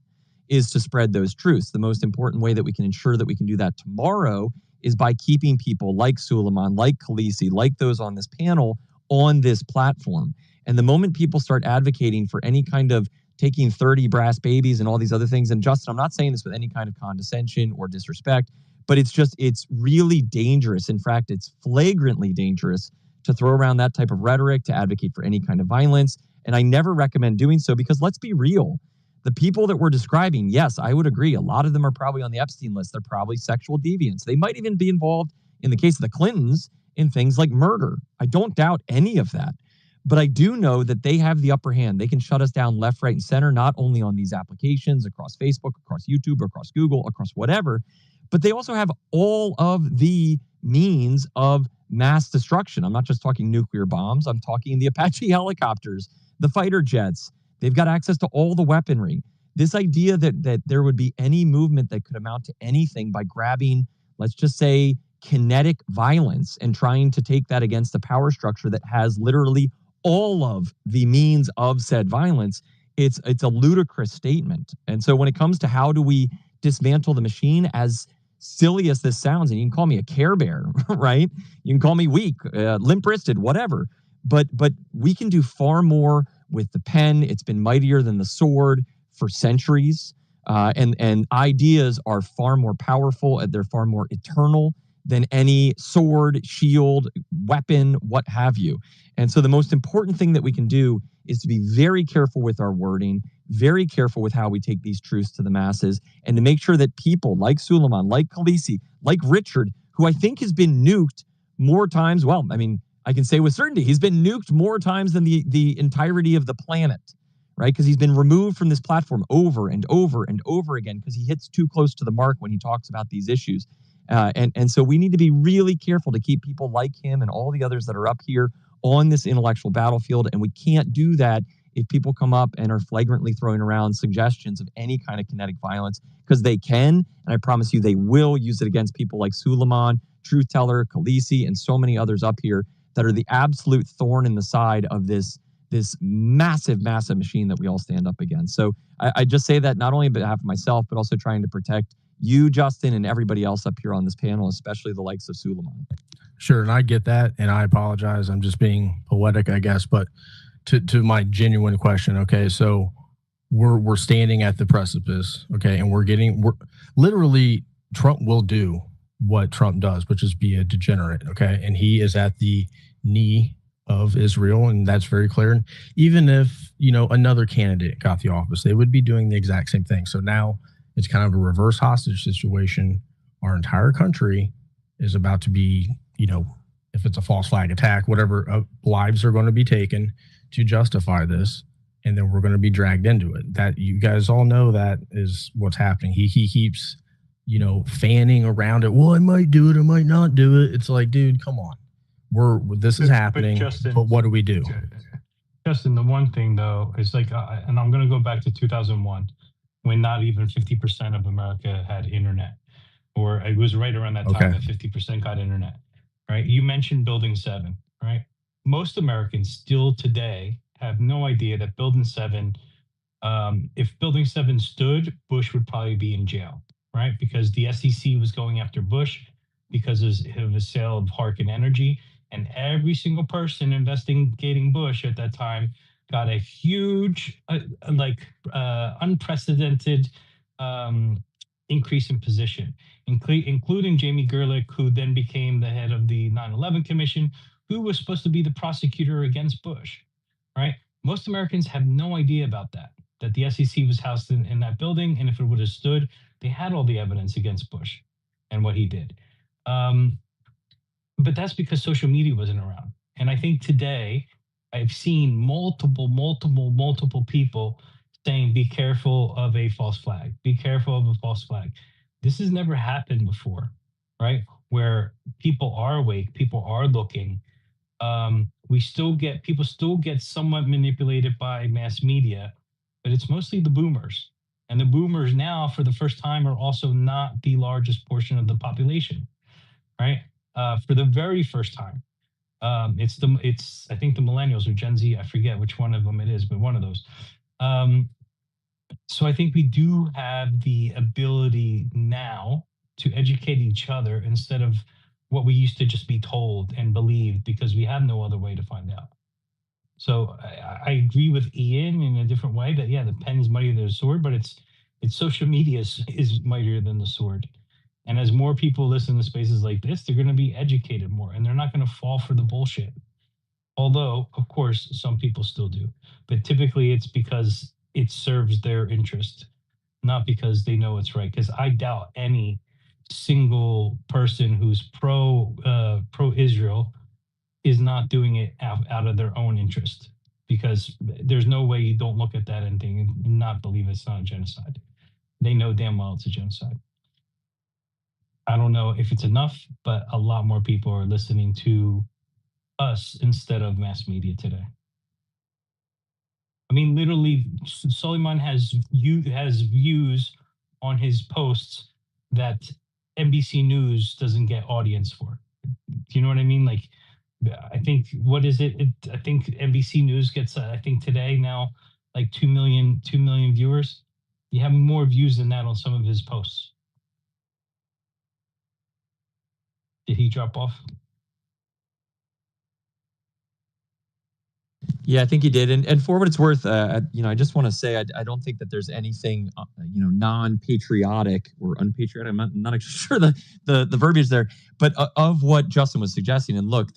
is to spread those truths. The most important way that we can ensure that we can do that tomorrow is by keeping people like Suleiman, like Khaleesi, like those on this panel on this platform. And the moment people start advocating for any kind of taking 30 brass babies and all these other things, and Justin, I'm not saying this with any kind of condescension or disrespect, but it's really dangerous. In fact, it's flagrantly dangerous to throw around that type of rhetoric, to advocate for any kind of violence. And I never recommend doing so because let's be real. The people that we're describing, yes, I would agree. A lot of them are probably on the Epstein list. They're probably sexual deviants. They might even be involved, in the case of the Clintons, in things like murder. I don't doubt any of that. But I do know that they have the upper hand. They can shut us down left, right, and center, not only on these applications, across Facebook, across YouTube, across Google, across whatever, but they also have all of the means of mass destruction. I'm not just talking nuclear bombs. I'm talking the Apache helicopters, the fighter jets. They've got access to all the weaponry. This idea that there would be any movement that could amount to anything by grabbing, let's just say, kinetic violence and trying to take that against a power structure that has literally all of the means of said violence, it's a ludicrous statement. And so when it comes to how do we dismantle the machine, as silly as this sounds, and you can call me a Care Bear, right? You can call me weak, limp-wristed, whatever. But we can do far more with the pen. It's been mightier than the sword for centuries. And ideas are far more powerful, and they're far more eternal than any sword, shield, weapon, what have you. And so the most important thing that we can do is to be very careful with our wording, very careful with how we take these truths to the masses, and to make sure that people like Suleiman, like Khaleesi, like Richard, who I think has been nuked more times, well, I mean, I can say with certainty, he's been nuked more times than the entirety of the planet, right? Because he's been removed from this platform over and over and over again because he hits too close to the mark when he talks about these issues. And so we need to be really careful to keep people like him and all the others that are up here on this intellectual battlefield. And we can't do that if people come up and are flagrantly throwing around suggestions of any kind of kinetic violence, because they can, and I promise you they will use it against people like Suleiman, Truth Teller, Khaleesi, and so many others up here that are the absolute thorn in the side of this massive machine that we all stand up against. So I just say that not only on behalf of myself, but also trying to protect you, Justin, and everybody else up here on this panel, especially the likes of Suleiman. Sure, and I get that, and I apologize. I'm just being poetic, I guess, but to my genuine question, okay, so we're standing at the precipice, okay, and we're literally, Trump will do what Trump does, which is be a degenerate, okay, and he is at the knee of Israel, and that's very clear. And even if, you know, another candidate got the office, they would be doing the exact same thing. So now it's kind of a reverse hostage situation. Our entire country is about to be, you know, if it's a false flag attack, whatever, lives are going to be taken to justify this, and then we're going to be dragged into it. That you guys all know that is what's happening. He keeps, you know, fanning around it. Well, I might do it, I might not do it. It's like, dude, come on. This is happening, but what do we do? Justin, the one thing though is like, and I'm going to go back to 2001, when not even 50% of America had internet, or it was right around that time that 50% got internet. Right? You mentioned Building 7, right? Most Americans still today have no idea that Building 7, if Building 7 stood, Bush would probably be in jail, right? Because the SEC was going after Bush because of his sale of Harken Energy. And every single person investigating Bush at that time got a huge, unprecedented increase in position, including Jamie Gerlich, who then became the head of the 9/11 Commission, who was supposed to be the prosecutor against Bush, right? Most Americans have no idea about that the SEC was housed in that building. And if it would have stood, they had all the evidence against Bush and what he did. But that's because social media wasn't around. And I think today I've seen multiple people saying, be careful of a false flag, be careful of a false flag. This has never happened before, right? Where people are awake, people are looking. People still get somewhat manipulated by mass media, but it's mostly the boomers. And the boomers now, for the first time, are also not the largest portion of the population, right? For the very first time. It's I think the millennials or Gen Z, I forget which one of them it is, but one of those. So I think we do have the ability now to educate each other instead of what we used to just be told and believed, because we have no other way to find out. So I agree with Ian in a different way that, yeah, the pen is mightier than the sword, but it's social media is mightier than the sword. And as more people listen to spaces like this, they're going to be educated more, and they're not going to fall for the bullshit. Although, of course, some people still do. But typically it's because it serves their interest, not because they know it's right. Because I doubt any single person who's pro-Israel is not doing it out of their own interest. Because there's no way you don't look at that and think and not believe it's not a genocide. They know damn well it's a genocide. I don't know if it's enough, but a lot more people are listening to us instead of mass media today. I mean, literally, Suleiman has views on his posts that NBC News doesn't get audience for. Do you know what I mean? Like, I think, what is it? I think NBC News gets, I think today now, like 2 million viewers. You have more views than that on some of his posts. Did he drop off? Yeah, I think he did. And for what it's worth, I just want to say I don't think that there's anything, non-patriotic or unpatriotic. I'm not actually sure the verbiage there, but of what Justin was suggesting. And look,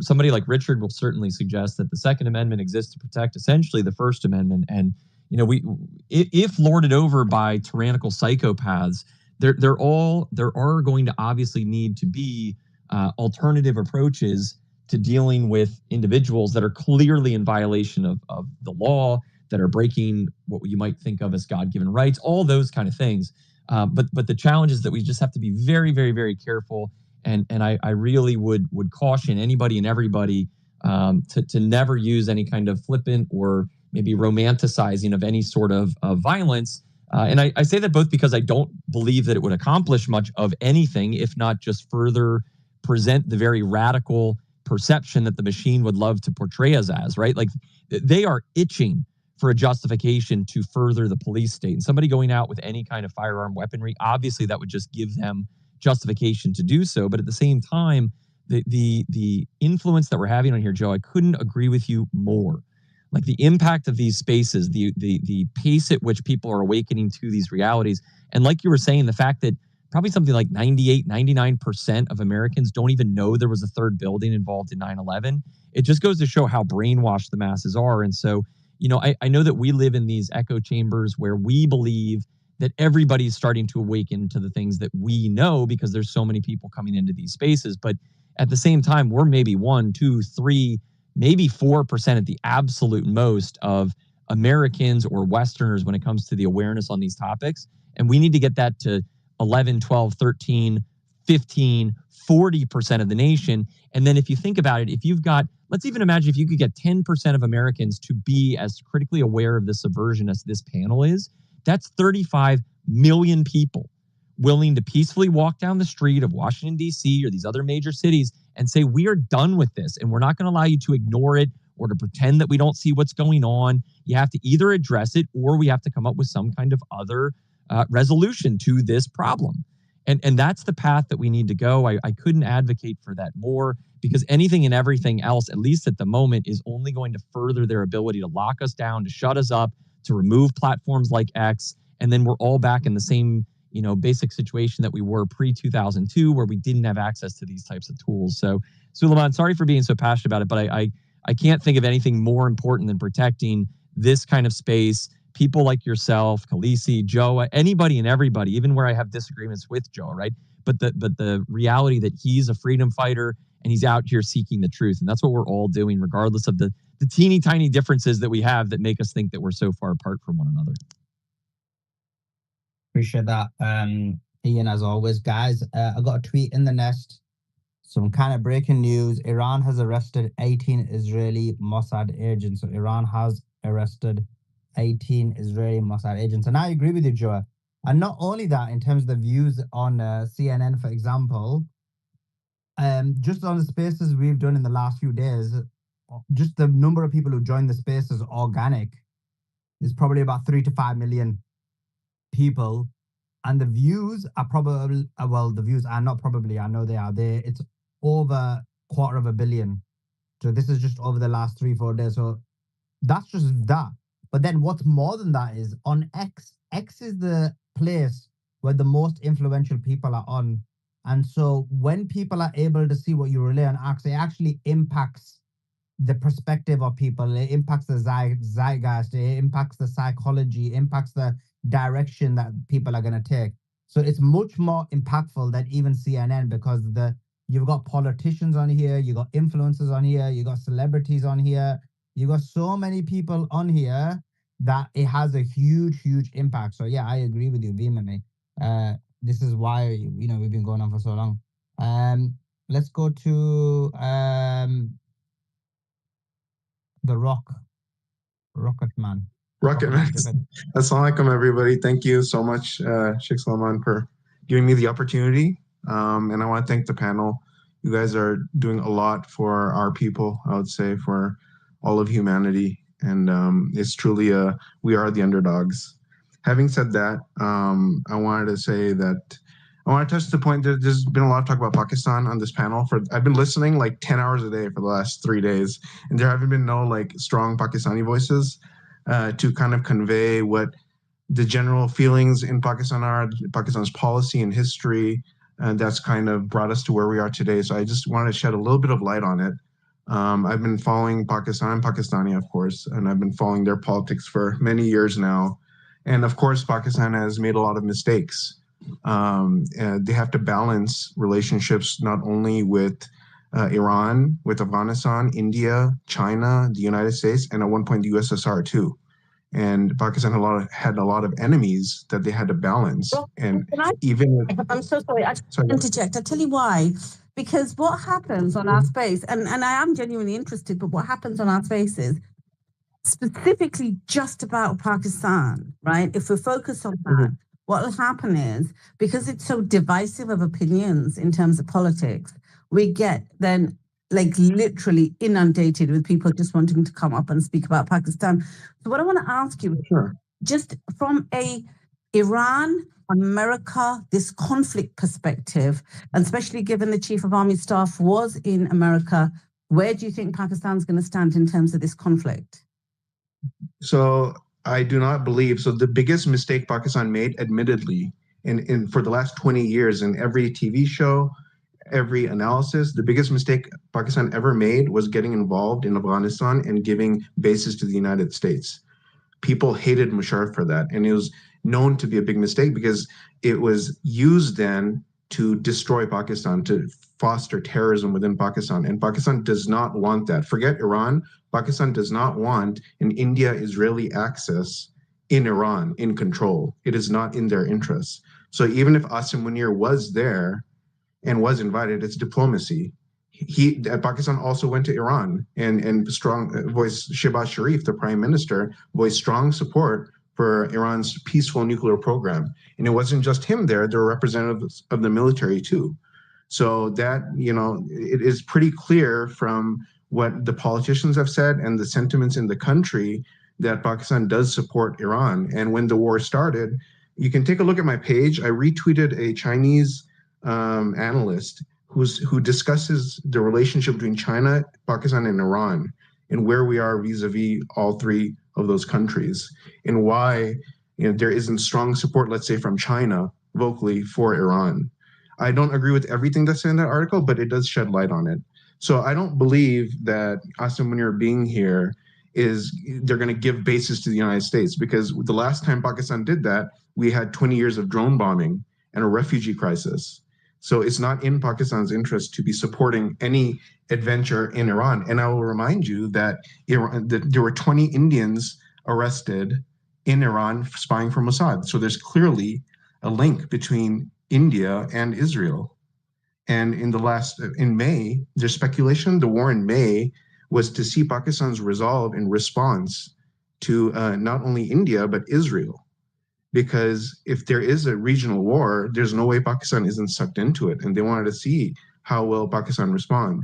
somebody like Richard will certainly suggest that the Second Amendment exists to protect essentially the First Amendment. And if lorded over by tyrannical psychopaths, there are going to obviously need to be alternative approaches to dealing with individuals that are clearly in violation of the law, that are breaking what you might think of as God-given rights, all those kind of things. But the challenge is that we just have to be very, very, very careful. And I really would caution anybody and everybody to never use any kind of flippant or maybe romanticizing of any sort of violence. And I say that both because I don't believe that it would accomplish much of anything, if not just further present the very radical perception that the machine would love to portray us as, right? Like they are itching for a justification to further the police state. And somebody going out with any kind of firearm weaponry, obviously that would just give them justification to do so. But at the same time, the influence that we're having on here, Joe, I couldn't agree with you more. Like the impact of these spaces, the pace at which people are awakening to these realities. And like you were saying, the fact that probably something like 98, 99% of Americans don't even know there was a third building involved in 9/11. It just goes to show how brainwashed the masses are. And so, I know that we live in these echo chambers where we believe that everybody's starting to awaken to the things that we know because there's so many people coming into these spaces. But at the same time, we're maybe 1, 2, 3, maybe 4% at the absolute most of Americans or Westerners when it comes to the awareness on these topics. And we need to get that to 11, 12, 13, 15, 40% of the nation. And then if you think about it, if you've got, let's even imagine if you could get 10% of Americans to be as critically aware of this subversion as this panel is, that's 35 million people willing to peacefully walk down the street of Washington, D.C. or these other major cities and say, we are done with this and we're not going to allow you to ignore it or to pretend that we don't see what's going on. You have to either address it or we have to come up with some kind of other resolution to this problem. And that's the path that we need to go. I couldn't advocate for that more because anything and everything else, at least at the moment, is only going to further their ability to lock us down, to shut us up, to remove platforms like X. And then we're all back in the same basic situation that we were pre-2002 where we didn't have access to these types of tools. So, Suleiman, sorry for being so passionate about it, but I can't think of anything more important than protecting this kind of space. People like yourself, Khaleesi, Joe, anybody and everybody, even where I have disagreements with Joe, right? But the reality that he's a freedom fighter and he's out here seeking the truth. And that's what we're all doing, regardless of the teeny tiny differences that we have that make us think that we're so far apart from one another. Appreciate that. Ian, as always, guys, I got a tweet in the nest. Some kind of breaking news. Iran has arrested 18 Israeli Mossad agents. So Iran has arrested 18 Israeli Mossad agents. And I agree with you, Joe. And not only that, in terms of the views on CNN, for example, just on the spaces we've done in the last few days, just the number of people who joined the spaces organic is probably about 3 to 5 million people. And the views are probably, well, the views are not probably, I know they are there. It's over 250 million. So this is just over the last 3-4 days. So that's just that. But then what's more than that is on X. X is the place where the most influential people are on. And so when people are able to see what you relay on X, it actually impacts the perspective of people. It impacts the zeitgeist. It impacts the psychology. It impacts the direction that people are going to take. So it's much more impactful than even CNN because you've got politicians on here, you got influencers on here, you got celebrities on here, you got so many people on here that it has a huge, huge impact. So yeah, I agree with you vehemently. This is why we've been going on for so long. Let's go to the Rocket Man. Rocket Man. Assalamu alaikum, everybody. Thank you so much, Sheikh Suleiman, for giving me the opportunity. And I want to thank the panel. You guys are doing a lot for our people, I would say, for all of humanity. And it's truly we are the underdogs. Having said that, I wanted to say that I want to touch the point that there's been a lot of talk about Pakistan on this panel. I've been listening like 10 hours a day for the last 3 days, and there haven't been no like strong Pakistani voices to kind of convey what the general feelings in Pakistan are, Pakistan's policy and history, and that's kind of brought us to where we are today. So I just wanted to shed a little bit of light on it. I've been following Pakistan. I'm Pakistani, of course, and I've been following their politics for many years now. And of course, Pakistan has made a lot of mistakes. They have to balance relationships not only with Iran, with Afghanistan, India, China, the United States, and at one point the USSR too. and Pakistan had a lot of enemies that they had to balance. Well, And can I- even I'm so sorry. I just Sorry. interject. I tell you why. Because what happens on our space, and I am genuinely interested, but what happens on our spaces, specifically just about Pakistan, right? If we're focused on that, what will happen is, because it's so divisive of opinions in terms of politics, we get then like literally inundated with people just wanting to come up and speak about Pakistan. So what I want to ask you, Sure. just from a Iran, America, this conflict perspective, and especially given the Chief of Army Staff was in America, where do you think Pakistan's going to stand in terms of this conflict? So I do not believe. So the biggest mistake Pakistan made, admittedly, in for the last 20 years in every TV show, every analysis, the biggest mistake Pakistan ever made was getting involved in Afghanistan and giving bases to the United States. People hated Musharraf for that, and it was known to be a big mistake because it was used then to destroy Pakistan, to foster terrorism within Pakistan. And Pakistan does not want that. Forget Iran. Pakistan does not want an India-Israeli axis in Iran, in control. It is not in their interests. So even if Asim Munir was there and was invited, it's diplomacy. Pakistan also went to Iran and voiced Shehbaz Sharif, the prime minister, voiced strong support for Iran's peaceful nuclear program. And it wasn't just him there were representatives of the military too. So that, it is pretty clear from what the politicians have said and the sentiments in the country that Pakistan does support Iran. And when the war started, you can take a look at my page. I retweeted a Chinese analyst who discusses the relationship between China, Pakistan, and Iran, and where we are vis-a-vis all three of those countries, and why there isn't strong support, let's say, from China vocally for Iran. I don't agree with everything that's in that article, but it does shed light on it. So I don't believe that Asim Munir being here they're going to give bases to the United States, because the last time Pakistan did that, we had 20 years of drone bombing and a refugee crisis. So it's not in Pakistan's interest to be supporting any adventure in Iran. And I will remind you that there were 20 Indians arrested in Iran spying for Mossad. So there's clearly a link between India and Israel. And in May, there's speculation, the war in May was to see Pakistan's resolve in response to not only India, but Israel. Because if there is a regional war, there's no way Pakistan isn't sucked into it. And they wanted to see how will Pakistan respond.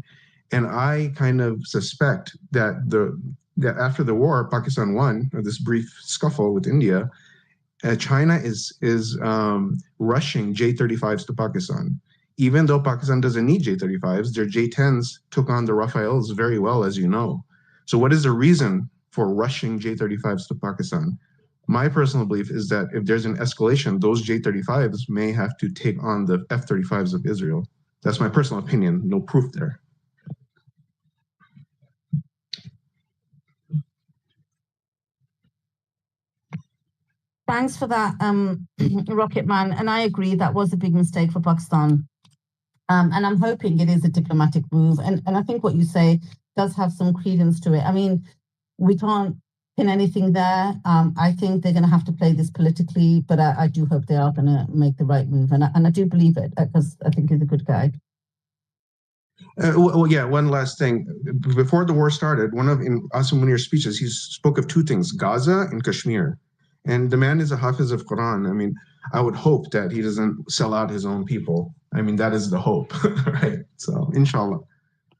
And I kind of suspect that after the war, Pakistan won, or this brief scuffle with India, China is rushing J-35s to Pakistan. Even though Pakistan doesn't need J-35s, their J-10s took on the Rafaels very well, as you know. So what is the reason for rushing J-35s to Pakistan? My personal belief is that if there's an escalation, those J-35s may have to take on the F-35s of Israel. That's my personal opinion. No proof there. Thanks for that, Rocket Man. And I agree that was a big mistake for Pakistan. And I'm hoping it is a diplomatic move. And I think what you say does have some credence to it. I mean, we can't pin anything there. I think they're going to have to play this politically, but I do hope they are going to make the right move. And I do believe it, because I think he's a good guy. Well, yeah, one last thing. Before the war started, in Asim Munir's speeches, he spoke of two things, Gaza and Kashmir. And the man is a Hafiz of Quran. I mean, I would hope that he doesn't sell out his own people. I mean, that is the hope, right? So, inshallah.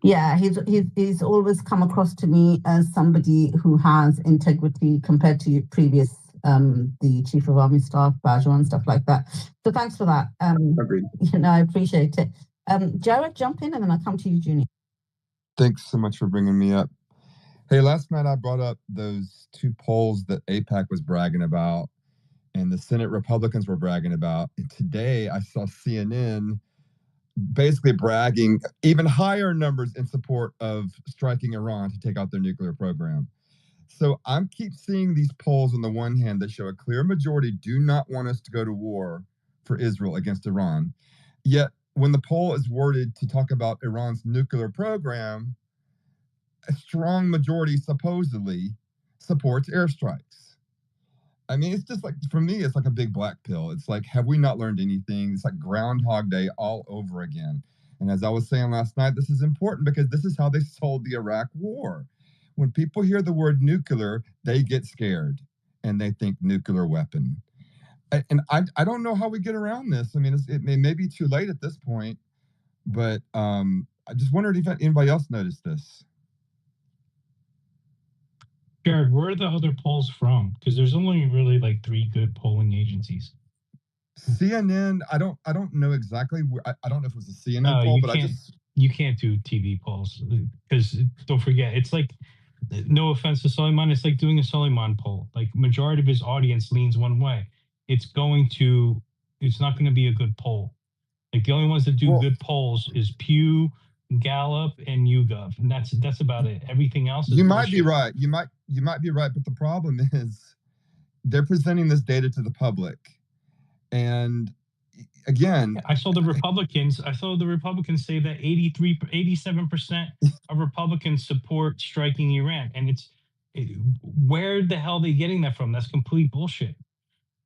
Yeah, he's always come across to me as somebody who has integrity compared to previous, the Chief of Army Staff, Bajwa, and stuff like that. So thanks for that. Agreed. I appreciate it. Jared, jump in, and then I'll come to you, Junior. Thanks so much for bringing me up. Hey, last night I brought up those two polls that AIPAC was bragging about and the Senate Republicans were bragging about. And today I saw CNN basically bragging even higher numbers in support of striking Iran to take out their nuclear program. So I'm keep seeing these polls on the one hand that show a clear majority do not want us to go to war for Israel against Iran. Yet when the poll is worded to talk about Iran's nuclear program, a strong majority supposedly supports airstrikes. I mean, it's just like, for me, it's like a big black pill. It's like, have we not learned anything? It's like Groundhog Day all over again. And as I was saying last night, this is important because this is how they sold the Iraq war. When people hear the word nuclear, they get scared and they think nuclear weapon. And I don't know how we get around this. I mean, it may be too late at this point, but I just wondered if anybody else noticed this. Jared, where are the other polls from? Because there's only really like 3 good polling agencies. CNN, I don't know exactly. I don't know if it was a CNN poll, but you can't do TV polls because don't forget, it's like, no offense to Soleiman, it's like doing a Soleiman poll. Like majority of his audience leans one way. It's not going to be a good poll. Like the only ones that do good polls is Pew, Gallup, and YouGov, and that's about it. Everything else is you might be right. You might be right, but the problem is they're presenting this data to the public, and again, I saw the Republicans say that 87% of Republicans support striking Iran, and where the hell are they getting that from? That's complete bullshit.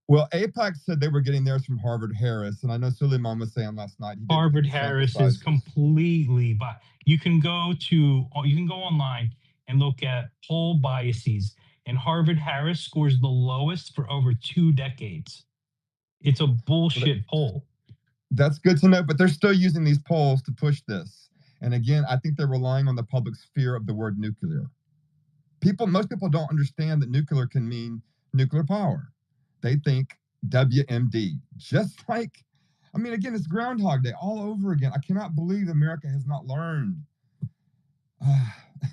Well, AIPAC said they were getting theirs from Harvard Harris, and I know Soleiman was saying last night Harvard Harris is completely, but you can go online and look at poll biases, and Harvard Harris scores the lowest for over 2 decades. It's a bullshit poll. That's good to know, but they're still using these polls to push this. And again, I think they're relying on the public's fear of the word nuclear. Most people don't understand that nuclear can mean nuclear power. They think WMD, just like, I mean, again, it's Groundhog Day all over again. I cannot believe America has not learned.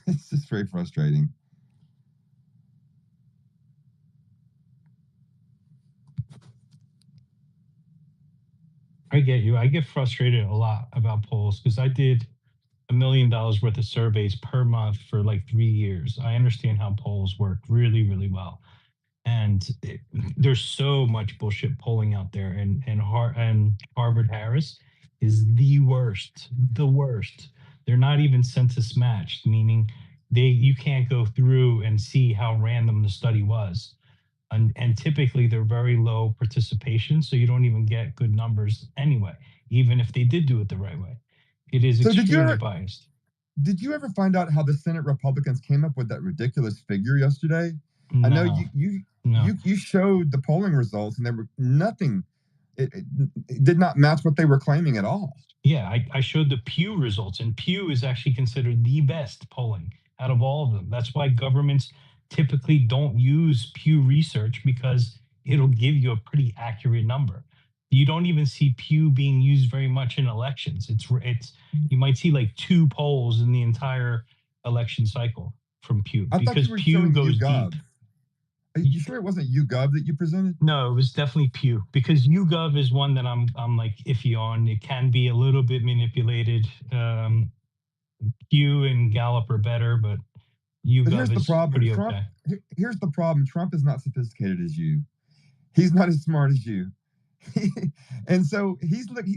It's just very frustrating. I get you. I get frustrated a lot about polls because I did $1 million worth of surveys per month for like 3 years. I understand how polls work really, really well. And there's so much bullshit polling out there, and Harvard Harris is the worst. They're not even census matched, meaning you can't go through and see how random the study was, and typically they're very low participation, so you don't even get good numbers anyway, even if they did do it the right way. It is extremely biased. Did you ever find out how the Senate Republicans came up with that ridiculous figure yesterday? No. I know you showed the polling results, and there were nothing. It did not match what they were claiming at all. Yeah, I showed the Pew results, and Pew is actually considered the best polling out of all of them. That's why governments typically don't use Pew Research, because it'll give you a pretty accurate number. You don't even see Pew being used very much in elections. You might see like 2 polls in the entire election cycle from Pew, because Pew goes deep. Are you sure it wasn't YouGov that you presented? No, it was definitely Pew, because YouGov is one that I'm like iffy on. It can be a little bit manipulated. Pew and Gallup are better, but YouGov is pretty okay. Here's the problem. Trump is not sophisticated as you. He's not as smart as you. And so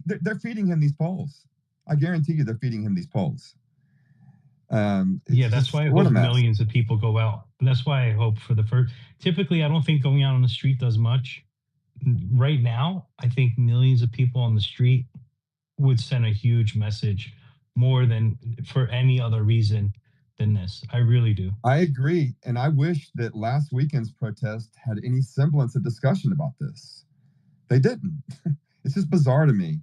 they're feeding him these polls. I guarantee you they're feeding him these polls. That's why I hope millions of people go out. That's why I hope for the first. Typically, I don't think going out on the street does much. Right now, I think millions of people on the street would send a huge message, more than for any other reason than this. I really do. I agree. And I wish that last weekend's protest had any semblance of discussion about this. They didn't. It's just bizarre to me.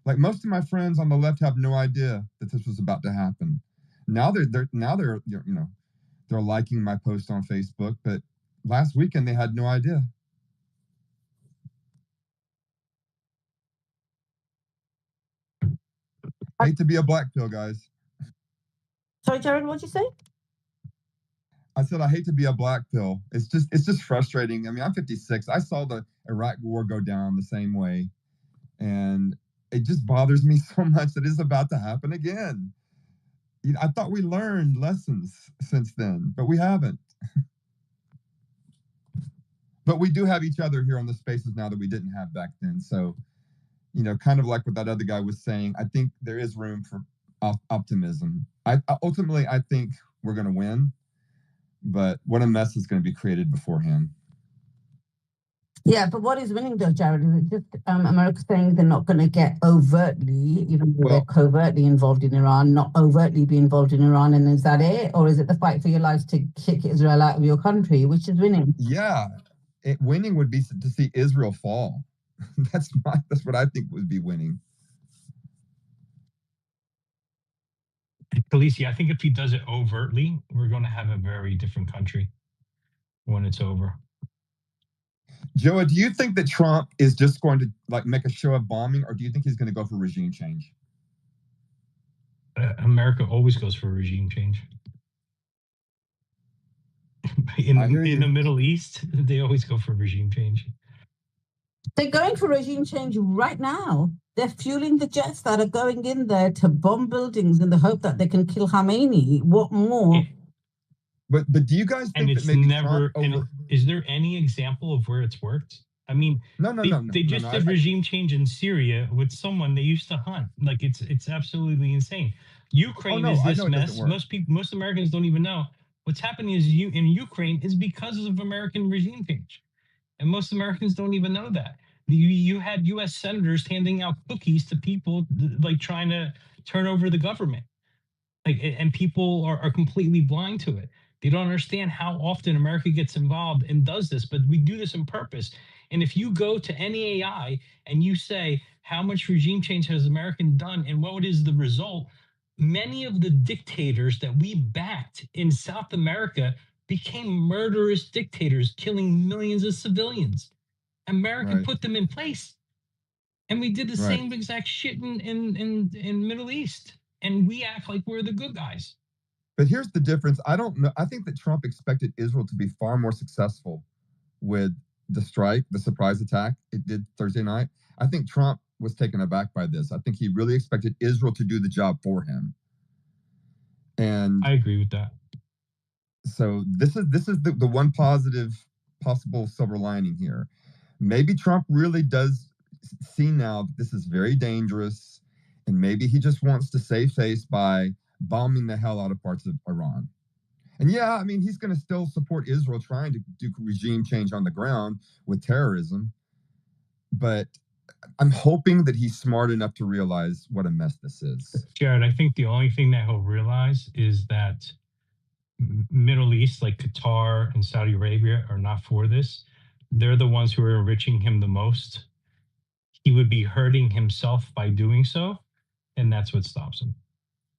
Like, most of my friends on the left have no idea that this was about to happen. Now they're liking my post on Facebook, but last weekend they had no idea. I hate to be a black pill, guys. Sorry, Jared, what'd you say? I said I hate to be a black pill. It's just frustrating. I mean, I'm 56. I saw the Iraq war go down the same way, and it just bothers me so much that it's about to happen again. I thought we learned lessons since then, but we haven't. But we do have each other here on the spaces now that we didn't have back then. So, kind of like what that other guy was saying, I think there is room for optimism. Ultimately, I think we're going to win, but what a mess is going to be created beforehand. Yeah, but what is winning though, Jared? Is it just America saying they're not going to get overtly, even though they're Well, covertly involved in Iran, not overtly be involved in Iran, and is that it? Or is it the fight for your lives to kick Israel out of your country? Which is winning? yeah, winning would be to see Israel fall. That's what I think would be winning. Khaleesi, I think if he does it overtly, we're going to have a very different country when it's over. Joa, do you think that Trump is just going to like make a show of bombing, or do you think he's going to go for regime change? America always goes for regime change. In the Middle East, they always go for regime change. They're going for regime change right now. They're fueling the jets that are going in there to bomb buildings in the hope that they can kill Khamenei. What more? But do you guys think that maybe Trump is there any example of where it's worked? I mean, they just did regime change in Syria with someone they used to hunt. Like it's absolutely insane. Ukraine is this mess. Most Americans don't even know what's happening in Ukraine is because of American regime change, and most Americans don't even know that. You had U.S. senators handing out cookies to people like trying to turn over the government, and people are completely blind to it. They don't understand how often America gets involved and does this, but we do this on purpose. And if you go to any AI and you say, how much regime change has America done and what is the result? Many of the dictators that we backed in South America became murderous dictators, killing millions of civilians. America put them in place. And we did the same exact shit in Middle East. And we act like we're the good guys. But here's the difference. I don't know. I think that Trump expected Israel to be far more successful with the strike, the surprise attack it did Thursday night. I think Trump was taken aback by this. I think he really expected Israel to do the job for him. And I agree with that. So this is the one possible silver lining here. Maybe Trump really does see now that this is very dangerous, and maybe he just wants to save face by bombing the hell out of parts of Iran. And yeah, I mean, he's going to still support Israel trying to do regime change on the ground with terrorism. But I'm hoping that he's smart enough to realize what a mess this is. Jared, I think the only thing that he'll realize is that Middle East, like Qatar and Saudi Arabia, are not for this. They're the ones who are enriching him the most. He would be hurting himself by doing so, and that's what stops him.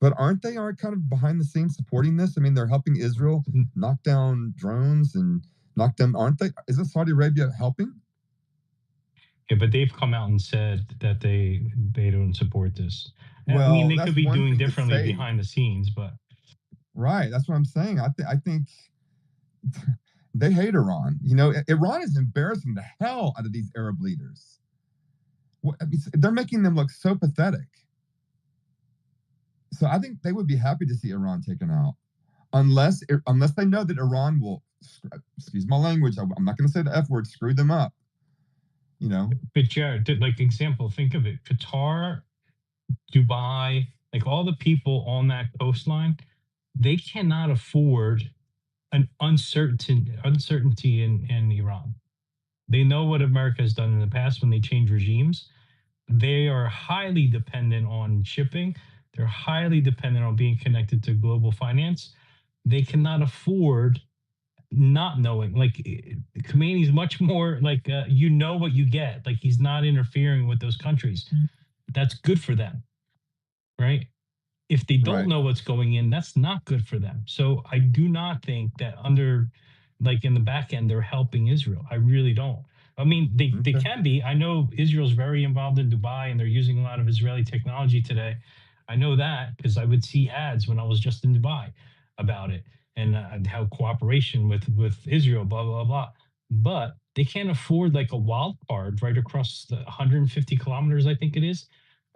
But aren't they kind of behind the scenes supporting this? I mean, they're helping Israel knock down drones and knock them. Aren't they? Isn't Saudi Arabia helping? Yeah, but they've come out and said that they don't support this. Well, I mean, they could be doing differently behind the scenes, but right, that's what I'm saying. I think they hate Iran. You know, Iran is embarrassing the hell out of these Arab leaders. They're making them look so pathetic. So I think they would be happy to see Iran taken out, unless they know that Iran will, excuse my language, I'm not going to say the F word, screw them up. You know. But Jared, like example, think of it: Qatar, Dubai, like all the people on that coastline, they cannot afford an uncertainty in Iran. They know what America has done in the past when they change regimes. They are highly dependent on shipping. They're highly dependent on being connected to global finance. They cannot afford not knowing. Like Khamenei's much more like you know what you get. Like he's not interfering with those countries. That's good for them, right? If they don't know what's going in, that's not good for them. So I do not think that in the back end, they're helping Israel. I really don't. I mean, they can be. I know Israel's very involved in Dubai and they're using a lot of Israeli technology today. I know that because I would see ads when I was just in Dubai about it and how cooperation with Israel, blah, blah, blah. But they can't afford like a wild card right across the 150 kilometers, I think it is,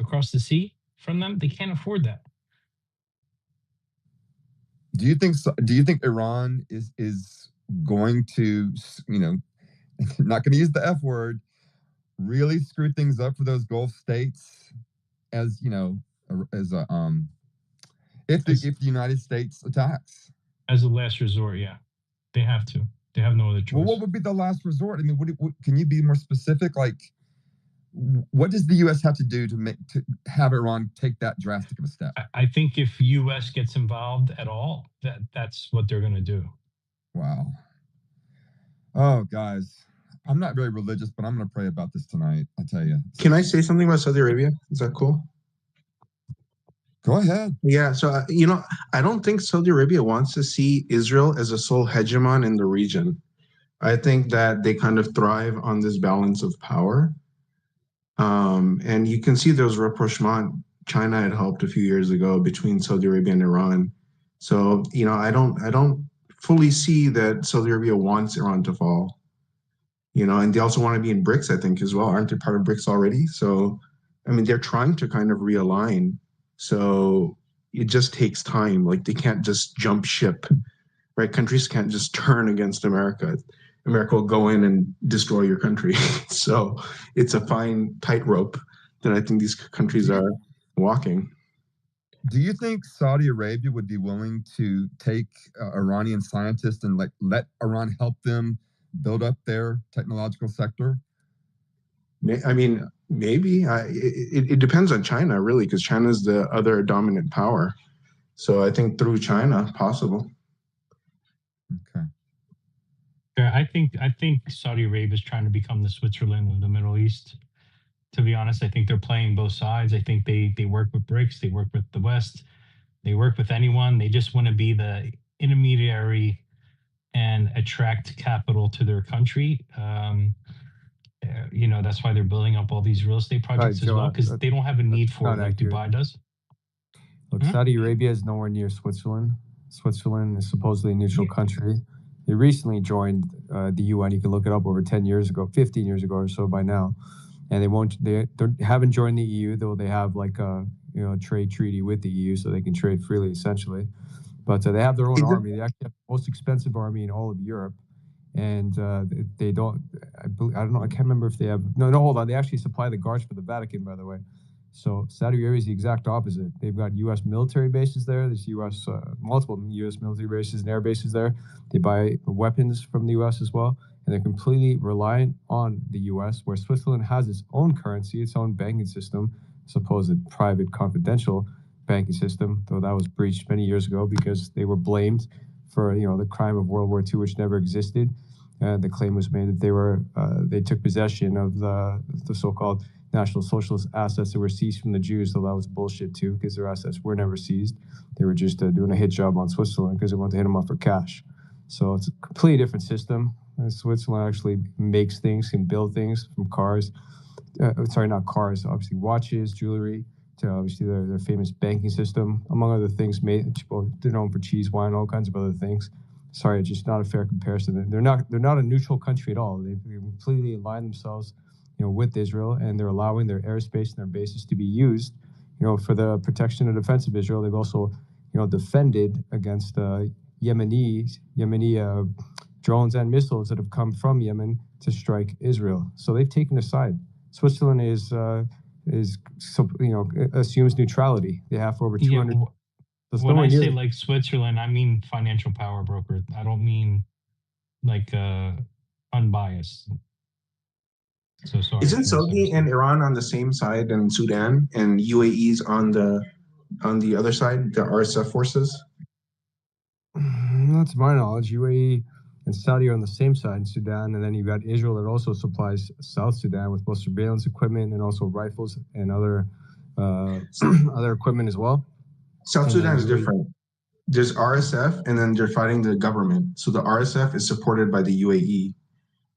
across the sea from them. They can't afford that. Do you think Iran is going to, you know, not going to use the F word, really screw things up for those Gulf states as, you know, if the United States attacks? As a last resort, yeah. They have to. They have no other choice. Well, what would be the last resort? I mean, what can you be more specific? Like, what does the U.S. have to do to have Iran take that drastic of a step? I think if U.S. gets involved at all, that's what they're going to do. Wow. Oh, guys, I'm not very religious, but I'm going to pray about this tonight. I tell you. Can I say something about Saudi Arabia? Is that cool? Go ahead. Yeah. So, I don't think Saudi Arabia wants to see Israel as a sole hegemon in the region. I think that they kind of thrive on this balance of power. And you can see those rapprochement China had helped a few years ago between Saudi Arabia and Iran. So, I don't fully see that Saudi Arabia wants Iran to fall. And they also want to be in BRICS, I think, as well. Aren't they part of BRICS already? So, I mean, they're trying to kind of realign. So it just takes time. Like, they can't just jump ship, right? Countries can't just turn against America. America will go in and destroy your country. So it's a fine tightrope that I think these countries are walking. Do you think Saudi Arabia would be willing to take Iranian scientists and let Iran help them build up their technological sector? I mean, maybe. It depends on China, really, because China is the other dominant power. So I think through China, possible. Okay. Yeah, I think Saudi Arabia is trying to become the Switzerland of the Middle East. To be honest, I think they're playing both sides. I think they work with BRICS, they work with the West, they work with anyone. They just want to be the intermediary and attract capital to their country. That's why they're building up all these real estate projects as well, because they don't have a need for it like Dubai does. Look, Saudi Arabia is nowhere near Switzerland. Switzerland is supposedly a neutral country. They recently joined the UN. You can look it up over 10 years ago, 15 years ago or so by now. And they haven't joined the EU, though they have like a trade treaty with the EU, so they can trade freely essentially. But they have their own army. They actually have the most expensive army in all of Europe. And they don't, I don't know, I can't remember if they have, no, hold on. They actually supply the guards for the Vatican, by the way. So Saudi Arabia is the exact opposite. They've got U.S. military bases there. There's multiple U.S. military bases and air bases there. They buy weapons from the U.S. as well. And they're completely reliant on the U.S., where Switzerland has its own currency, its own banking system, supposed private confidential banking system, though that was breached many years ago because they were blamed for the crime of World War II, which never existed. The claim was made that they took possession of the so-called National Socialist assets that were seized from the Jews, though that was bullshit too, because their assets were never seized. They were just doing a hit job on Switzerland because they wanted to hit them up for cash. So it's a completely different system. Switzerland actually makes things, can build things from cars. Sorry, not cars, obviously watches, jewelry, to obviously their famous banking system, among other things. They're known for cheese, wine, all kinds of other things. Sorry, it's just not a fair comparison. They're not a neutral country at all. They completely align themselves, with Israel, and they're allowing their airspace and their bases to be used, for the protection and defense of Israel. They've also, defended against Yemeni drones and missiles that have come from Yemen to strike Israel. So they've taken a side. Switzerland assumes neutrality. They have for over 200. When I say like Switzerland, I mean financial power broker. I don't mean like unbiased. So sorry. Isn't Saudi and Iran on the same side in Sudan, and UAE's on the other side, the RSF forces? Not to my knowledge. UAE and Saudi are on the same side in Sudan, and then you've got Israel that also supplies South Sudan with both surveillance equipment and also rifles and other equipment as well. South Sudan is different. There's RSF, and then they're fighting the government. So the RSF is supported by the UAE.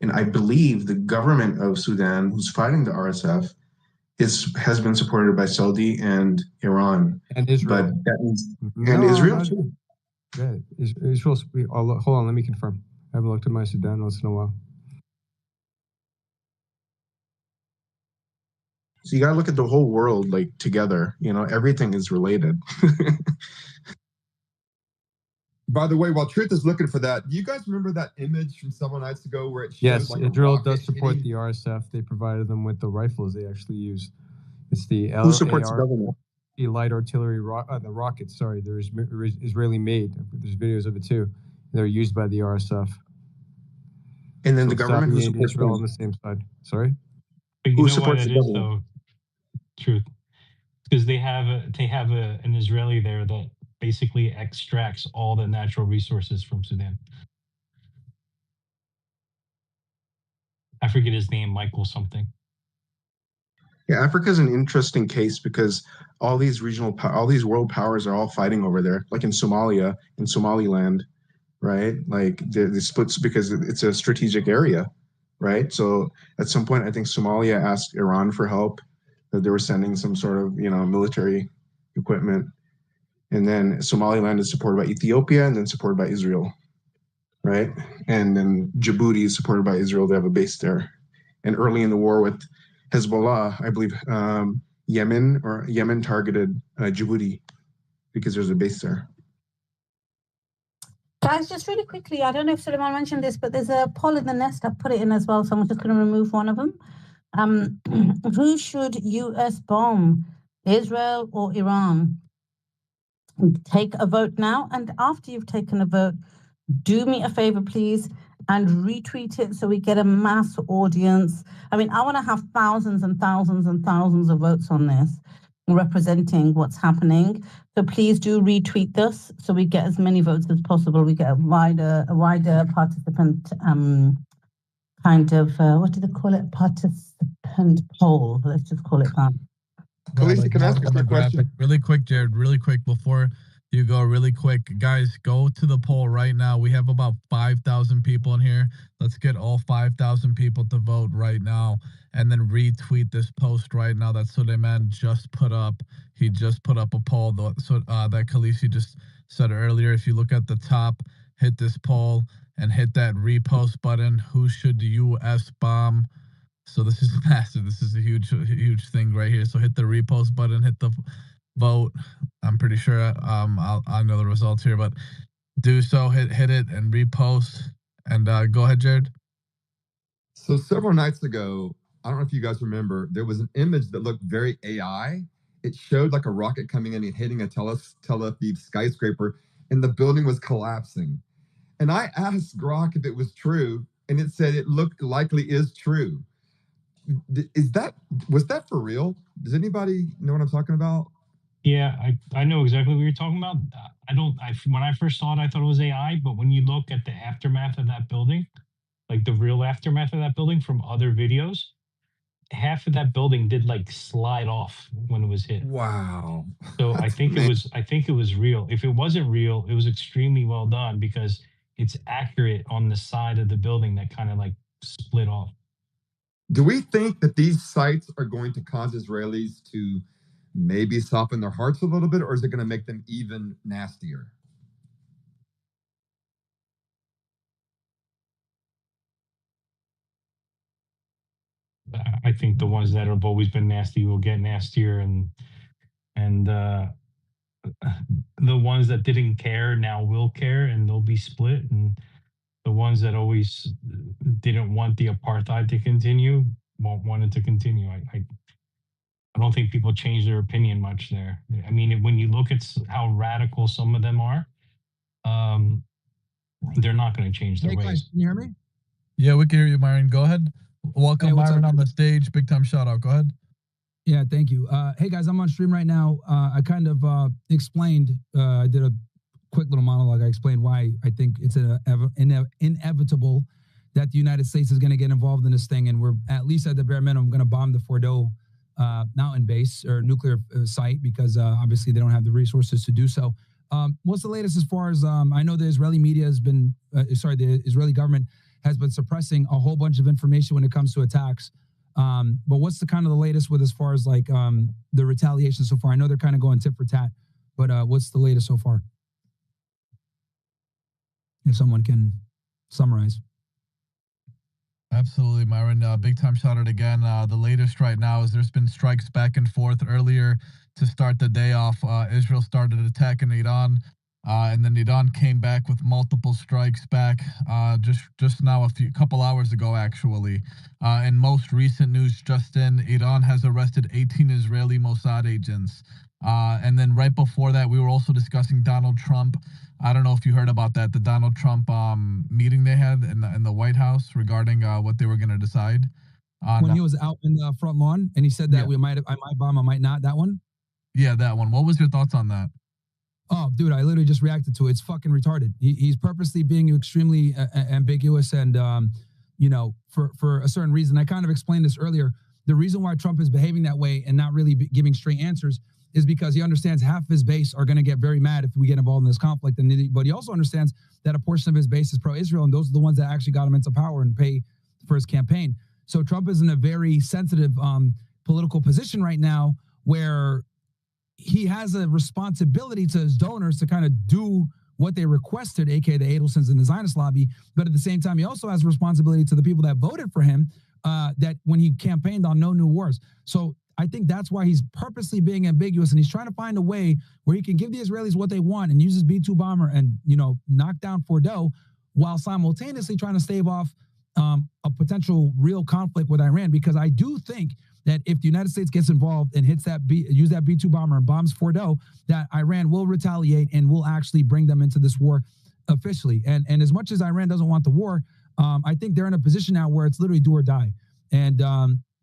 And I believe the government of Sudan, who's fighting the RSF, has been supported by Saudi and Iran. And Israel. But that means, Israel too. Yeah, Israel's, hold on, let me confirm. I haven't looked at my Sudan once in a while. So you got to look at the whole world like together. Everything is related. By the way, while Truth is looking for that, do you guys remember that image from several nights ago where it showed yes, like Israel does support the RSF. They provided them with the rifles they actually use. It's the Who supports the government? The light artillery, the rockets. Sorry, they're Israeli made. There's videos of it too. They're used by the RSF. And then So the government who Saudi and supports Israel on them, the same side. Sorry. But you who know why supports that the is government. though? Truth, because they have an Israeli there that basically extracts all the natural resources from Sudan. I forget his name, Michael something. Yeah, Africa is an interesting case because all these all these world powers are all fighting over there, like in Somalia, in Somaliland, right? Like the splits because it's a strategic area, right? So at some point, I think Somalia asked Iran for help, that they were sending some sort of military equipment, and then Somaliland is supported by Ethiopia and then supported by Israel, right? And then Djibouti is supported by Israel. They have a base there. And early in the war with Hezbollah, I believe Yemen targeted Djibouti because there's a base there. Guys, just really quickly, I don't know if Suleiman mentioned this, but there's a poll in the nest. I've put it in as well, so I'm just going to remove one of them. Who should US bomb, Israel or Iran? Take a vote now, and after you've taken a vote, do me a favor, please, and retweet it so we get a mass audience. I mean, I want to have thousands and thousands and thousands of votes on this, representing what's happening. So please do retweet this so we get as many votes as possible. We get a wider participant kind of what do they call it? Participant poll. Let's just call it that. Khaleesi, can I ask a quick question? Really quick, Jared, really quick before you go, really quick. Guys, go to the poll right now. We have about 5,000 people in here. Let's get all 5,000 people to vote right now and then retweet this post right now that Suleiman just put up. He just put up a poll that Khaleesi just said earlier. If you look at the top, hit this poll and hit that repost button. Who should the U.S. bomb? So this is massive. This is a huge thing right here. So hit the repost button, hit the vote. I'm pretty sure I know the results here, but do so. Hit it and repost. And go ahead, Jared. So several nights ago, I don't know if you guys remember, there was an image that looked very AI. It showed like a rocket coming in and hitting a Tel Aviv skyscraper, and the building was collapsing. And I asked Grok if it was true, and it said it looked likely is true. Was that for real? Does anybody know what I'm talking about? Yeah, I know exactly what you're talking about. When I first saw it, I thought it was AI, but when you look at the aftermath of that building, like the real aftermath of that building from other videos, half of that building did like slide off when it was hit. Wow. So I think it was real. If it wasn't real, it was extremely well done because it's accurate on the side of the building that kind of like split off. Do we think that these sites are going to cause Israelis to maybe soften their hearts a little bit, or is it going to make them even nastier? I think the ones that have always been nasty will get nastier, and the ones that didn't care now will care, and they'll be split. And the ones that always didn't want the apartheid to continue won't want it to continue. I don't think people change their opinion much there. I mean, when you look at how radical some of them are, they're not going to change their ways. Guys, can you hear me? Yeah, we can hear you, Myron. Go ahead. Welcome, Myron, up? on the stage. Big time shout out. Go ahead. Yeah, thank you. Hey guys, I'm on stream right now. I kind of explained, I did a quick little monologue. I explained why I think it's inevitable that the United States is going to get involved in this thing, and we're at least at the bare minimum going to bomb the Fordo mountain base or nuclear site because obviously they don't have the resources to do so. What's the latest as far as I know the Israeli media has been, the Israeli government has been suppressing a whole bunch of information when it comes to attacks. But what's the kind of the latest with as far as like the retaliation so far? I know they're kind of going tit for tat, but what's the latest so far? If someone can summarize. Absolutely, Myron. Big time shout out again. The latest right now is there's been strikes back and forth earlier to start the day off. Israel started attacking Iran, and then Iran came back with multiple strikes back just now, a couple hours ago, actually. In most recent news just in, Iran has arrested 18 Israeli Mossad agents. And then right before that, we were also discussing Donald Trump I don't know if you heard about that, the Donald Trump meeting they had in the White House regarding what they were going to decide. When he was out in the front lawn and he said that I might bomb, I might not. That one? Yeah, that one. What was your thoughts on that? Oh, dude, I literally just reacted to it. It's fucking retarded. He's purposely being extremely ambiguous and, for a certain reason. I kind of explained this earlier. The reason why Trump is behaving that way and not really giving straight answers is because he understands half of his base are going to get very mad if we get involved in this conflict. But he also understands that a portion of his base is pro-Israel, and those are the ones that actually got him into power and pay for his campaign. So Trump is in a very sensitive political position right now where he has a responsibility to his donors to kind of do what they requested, aka the Adelsons and the Zionist lobby. But at the same time, he also has a responsibility to the people that voted for him that when he campaigned on no new wars. So I think that's why he's purposely being ambiguous, and he's trying to find a way where he can give the Israelis what they want and use his B-2 bomber and, knock down Fordo while simultaneously trying to stave off a potential real conflict with Iran. Because I do think that if the United States gets involved and use that B-2 bomber and bombs Fordo, that Iran will retaliate and will actually bring them into this war officially. And as much as Iran doesn't want the war, I think they're in a position now where it's literally do or die. And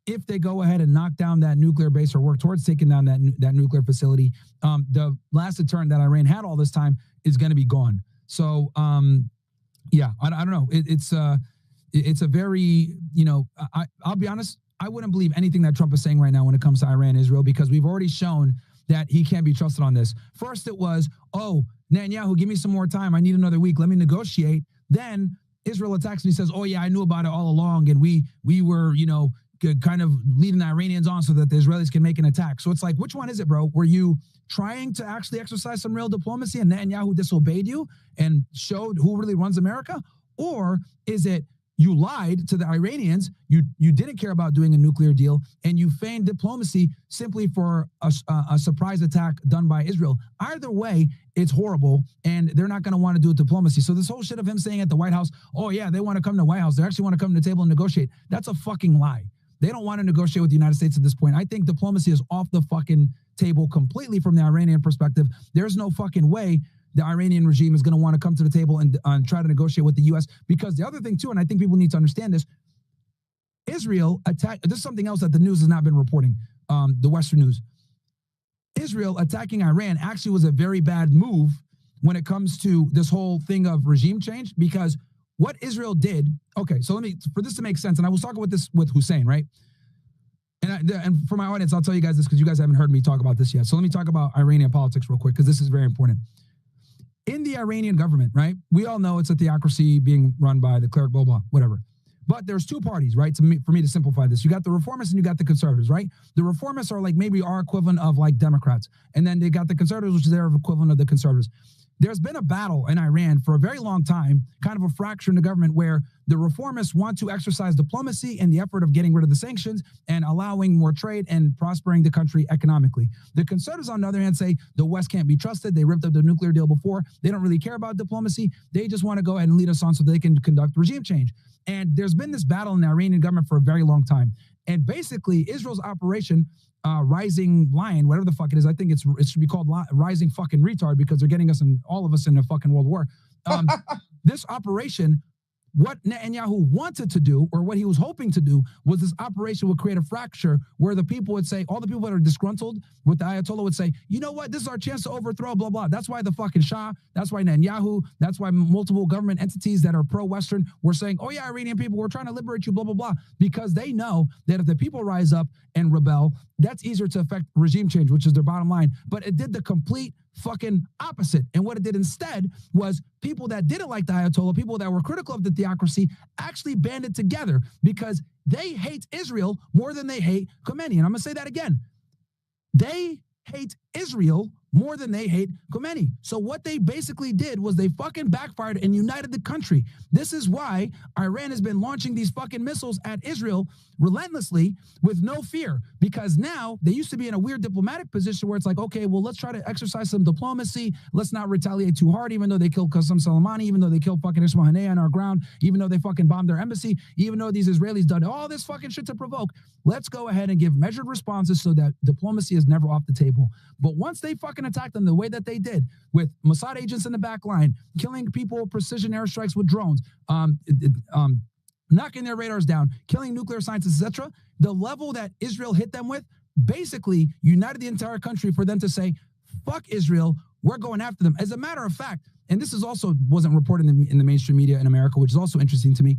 if they go ahead and knock down that nuclear base or work towards taking down that nuclear facility, the last deterrent that Iran had all this time is going to be gone. So, I don't know. It's a very, I'll be honest, I wouldn't believe anything that Trump is saying right now when it comes to Iran and Israel, because we've already shown that he can't be trusted on this. First, it was, Netanyahu, give me some more time. I need another week. Let me negotiate. Then Israel attacks and he says, oh, yeah, I knew about it all along. And we were, kind of leading the Iranians on so that the Israelis can make an attack. So it's like, which one is it, bro? Were you trying to actually exercise some real diplomacy and Netanyahu disobeyed you and showed who really runs America? Or is it you lied to the Iranians, you didn't care about doing a nuclear deal, and you feigned diplomacy simply for a surprise attack done by Israel? Either way, it's horrible, and they're not going to want to do a diplomacy. So this whole shit of him saying at the White House, oh yeah, they want to come to the White House, they actually want to come to the table and negotiate, that's a fucking lie. They don't want to negotiate with the United States at this point. I think diplomacy is off the fucking table completely from the Iranian perspective. There's no fucking way the Iranian regime is going to want to come to the table and try to negotiate with the U.S. Because the other thing, too, and I think people need to understand this, Israel attacked, this is something else that the news has not been reporting, the Western news. Israel attacking Iran actually was a very bad move when it comes to this whole thing of regime change, because what Israel did, okay, so for this to make sense, and I was talking with this with Hussein, right? And for my audience, I'll tell you guys this because you guys haven't heard me talk about this yet. So let me talk about Iranian politics real quick because this is very important. In the Iranian government, right, we all know it's a theocracy being run by the cleric, blah, blah, whatever. But there's two parties, right, for me to simplify this. You got the reformists and you got the conservatives, right? The reformists are like maybe our equivalent of like Democrats. And then they got the conservatives, which is their equivalent of the conservatives. There's been a battle in Iran for a very long time, kind of a fracture in the government where the reformists want to exercise diplomacy in the effort of getting rid of the sanctions and allowing more trade and prospering the country economically. The conservatives, on the other hand, say the West can't be trusted. They ripped up the nuclear deal before. They don't really care about diplomacy. They just want to go ahead and lead us on so they can conduct regime change. And there's been this battle in the Iranian government for a very long time. And basically, Israel's operation, Rising Lion, whatever the fuck it is, I think it should be called Rising fucking Retard because they're getting us in all of us in a fucking world war. This operation, what Netanyahu wanted to do, or what he was hoping to do, was this operation would create a fracture where the people would say, all the people that are disgruntled with the Ayatollah would say, you know what, this is our chance to overthrow, blah, blah. That's why the fucking Shah, that's why Netanyahu, that's why multiple government entities that are pro-Western were saying, oh yeah, Iranian people, we're trying to liberate you, blah, blah, blah. Because they know that if the people rise up and rebel, that's easier to affect regime change, which is their bottom line. But it did the complete fucking opposite. And what it did instead was people that didn't like the Ayatollah, people that were critical of the theocracy, actually banded together because they hate Israel more than they hate Khomeini. And I'm going to say that again. They hate Israel more than they hate Khomeini. So what they basically did was they fucking backfired and united the country. This is why Iran has been launching these fucking missiles at Israel relentlessly with no fear, because now they used to be in a weird diplomatic position where it's like, okay, well, let's try to exercise some diplomacy. Let's not retaliate too hard, even though they killed Qasem Soleimani, even though they killed fucking Ismail Haniyeh on our ground, even though they fucking bombed their embassy, even though these Israelis done all this fucking shit to provoke. Let's go ahead and give measured responses so that diplomacy is never off the table. But once they fucking attacked them the way that they did, with Mossad agents in the back line, killing people, precision airstrikes with drones, knocking their radars down, killing nuclear scientists, etc., the level that Israel hit them with basically united the entire country for them to say, fuck Israel, we're going after them. As a matter of fact, and this is also wasn't reported in the mainstream media in America, which is also interesting to me,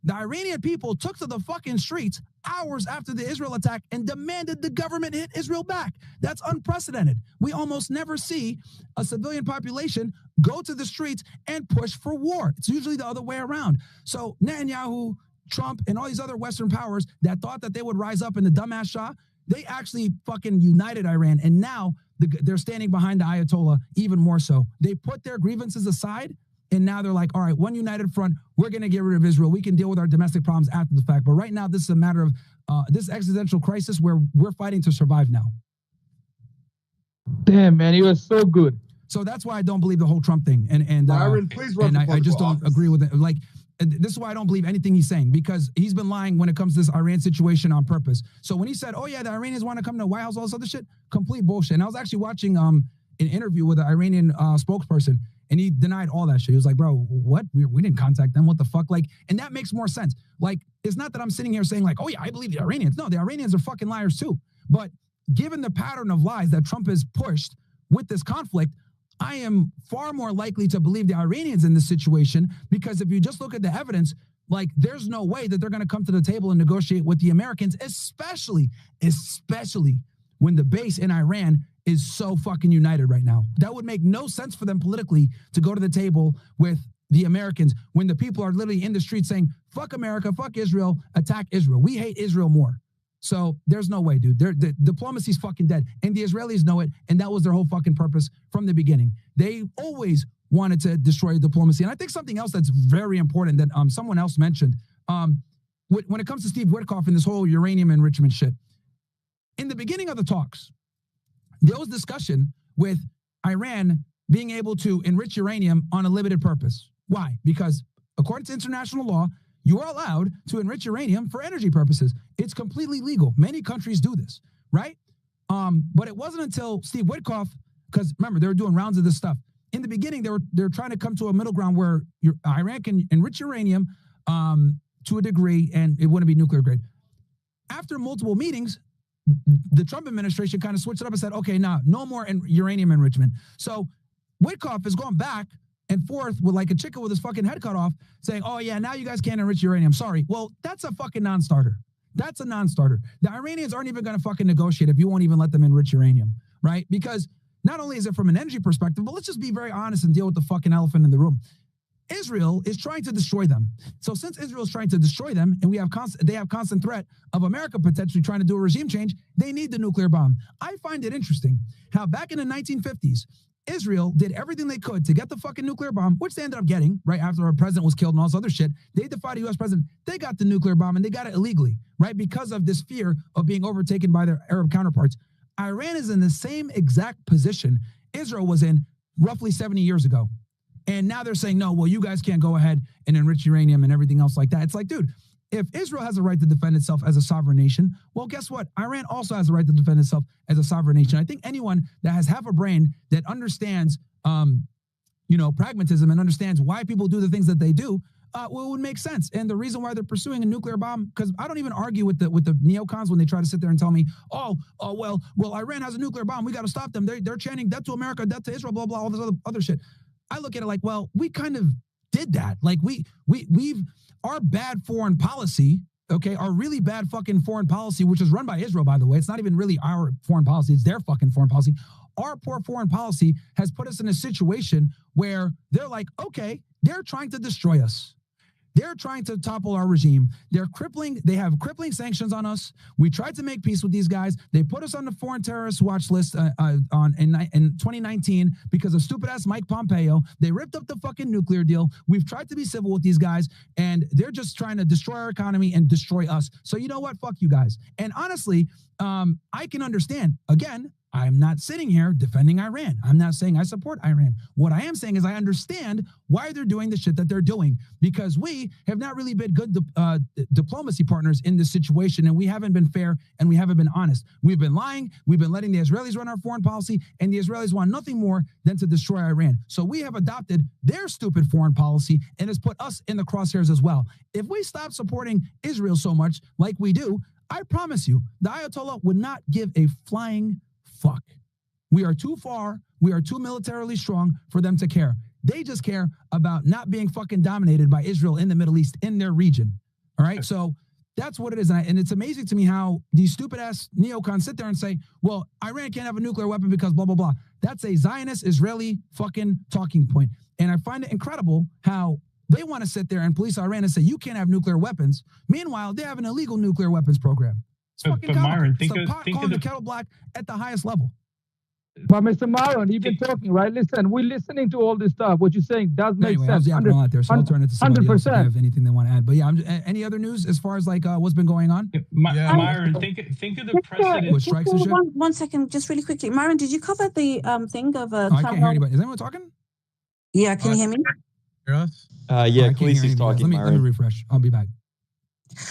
the Iranian people took to the fucking streets hours after the Israel attack and demanded the government hit Israel back. That's unprecedented. We almost never see a civilian population go to the streets and push for war. It's usually the other way around. So Netanyahu, Trump, and all these other Western powers that thought that they would rise up in the dumbass Shah, they actually fucking united Iran. And now they're standing behind the Ayatollah even more so. They put their grievances aside. And now they're like, all right, one united front, we're going to get rid of Israel. We can deal with our domestic problems after the fact. But right now, this is a matter of this existential crisis where we're fighting to survive now. Damn, man, he was so good. So that's why I don't believe the whole Trump thing. And Byron, please run and for I just don't office. agree with it. Like, and this is why I don't believe anything he's saying, because he's been lying when it comes to this Iran situation on purpose. So when he said, oh, yeah, the Iranians want to come to the White House, all this other shit, complete bullshit. And I was actually watching an interview with an Iranian spokesperson. And he denied all that shit. He was like, bro, what? We didn't contact them. What the fuck? Like, and that makes more sense. Like, it's not that I'm sitting here saying like, oh yeah, I believe the Iranians. No, the Iranians are fucking liars too. But given the pattern of lies that Trump has pushed with this conflict, I am far more likely to believe the Iranians in this situation, because if you just look at the evidence, like, there's no way that they're going to come to the table and negotiate with the Americans, especially when the base in Iran is so fucking united right now. That would make no sense for them politically to go to the table with the Americans when the people are literally in the street saying, fuck America, fuck Israel, attack Israel. We hate Israel more. So there's no way, dude. The diplomacy's fucking dead. And the Israelis know it, and that was their whole fucking purpose from the beginning. They always wanted to destroy diplomacy. And I think something else that's very important that someone else mentioned, when it comes to Steve Witkoff and this whole uranium enrichment shit, in the beginning of the talks, there was discussion with Iran being able to enrich uranium on a limited purpose. Why? Because according to international law, you are allowed to enrich uranium for energy purposes. It's completely legal. Many countries do this, right? But it wasn't until Steve Witkoff, because remember, they were doing rounds of this stuff. In the beginning, they're trying to come to a middle ground where Iran can enrich uranium to a degree, and it wouldn't be nuclear grade. After multiple meetings, the Trump administration kind of switched it up and said, okay, no more uranium enrichment. So Witkoff is going back and forth with like a chicken with his fucking head cut off, saying, oh yeah, now you guys can't enrich uranium. Sorry. Well, that's a fucking non-starter. That's a non-starter. The Iranians aren't even going to fucking negotiate if you won't even let them enrich uranium, right? Because not only is it from an energy perspective, but let's just be very honest and deal with the fucking elephant in the room. Israel is trying to destroy them. So since Israel is trying to destroy them, and they have constant threat of America potentially trying to do a regime change, they need the nuclear bomb. I find it interesting how back in the 1950s, Israel did everything they could to get the fucking nuclear bomb, which they ended up getting, right after our president was killed and all this other shit. They defied a U.S. president. They got the nuclear bomb, and they got it illegally, right? Because of this fear of being overtaken by their Arab counterparts. Iran is in the same exact position Israel was in roughly 70 years ago. And now they're saying, no, well, you guys can't go ahead and enrich uranium and everything else like that. It's like, dude, if Israel has a right to defend itself as a sovereign nation, well, guess what? Iran also has a right to defend itself as a sovereign nation. I think anyone that has half a brain that understands, pragmatism and understands why people do the things that they do, it would make sense. And the reason why they're pursuing a nuclear bomb, because I don't even argue with the neocons when they try to sit there and tell me, well, Iran has a nuclear bomb. We got to stop them. They're chanting death to America, death to Israel, blah, blah, all this other shit. I look at it like, well, we kind of did that. Like we've our bad foreign policy, okay, our really bad fucking foreign policy, which is run by Israel, by the way. It's not even really our foreign policy. It's their fucking foreign policy. Our poor foreign policy has put us in a situation where they're like, okay, they're trying to destroy us. They're trying to topple our regime. They have crippling sanctions on us. We tried to make peace with these guys. They put us on the foreign terrorist watch list in 2019 because of stupid ass Mike Pompeo. They ripped up the fucking nuclear deal. We've tried to be civil with these guys, and they're just trying to destroy our economy and destroy us. So you know what? Fuck you guys. And honestly, I can understand. Again, I'm not sitting here defending Iran. I'm not saying I support Iran. What I am saying is I understand why they're doing the shit that they're doing, because we have not really been good diplomacy partners in this situation, and we haven't been fair and we haven't been honest. We've been lying. We've been letting the Israelis run our foreign policy, and the Israelis want nothing more than to destroy Iran. So we have adopted their stupid foreign policy, and it's put us in the crosshairs as well. If we stop supporting Israel so much like we do, I promise you, the Ayatollah would not give a flying fuck. We are too far. We are too militarily strong for them to care. They just care about not being fucking dominated by Israel in the Middle East, in their region. All right. So that's what it is. And it's amazing to me how these stupid ass neocons sit there and say, well, Iran can't have a nuclear weapon because blah, blah, blah. That's a Zionist Israeli fucking talking point. And I find it incredible how they want to sit there and police Iran and say, you can't have nuclear weapons. Meanwhile, they have an illegal nuclear weapons program. But Myron, think of calling the the kettle black at the highest level. But Mr. Myron, you've been talking, right? Listen, we're listening to all this stuff. What you're saying does make Anyway, I sense. was yapping a lot there, so I'll turn it to somebody else if they 100%. have anything they want to add. But yeah, any other news as far as like what's been going on? Myron, think of the precedent. With strikes and shit? One second, just really quickly. Myron, did you cover the thing of Oh, I can't hear anybody. Is anyone talking? Yeah, can you hear me? Hear us? Yeah, I can't hear Khaleesi's anybody. talking, Let me Myron. refresh. I'll be back.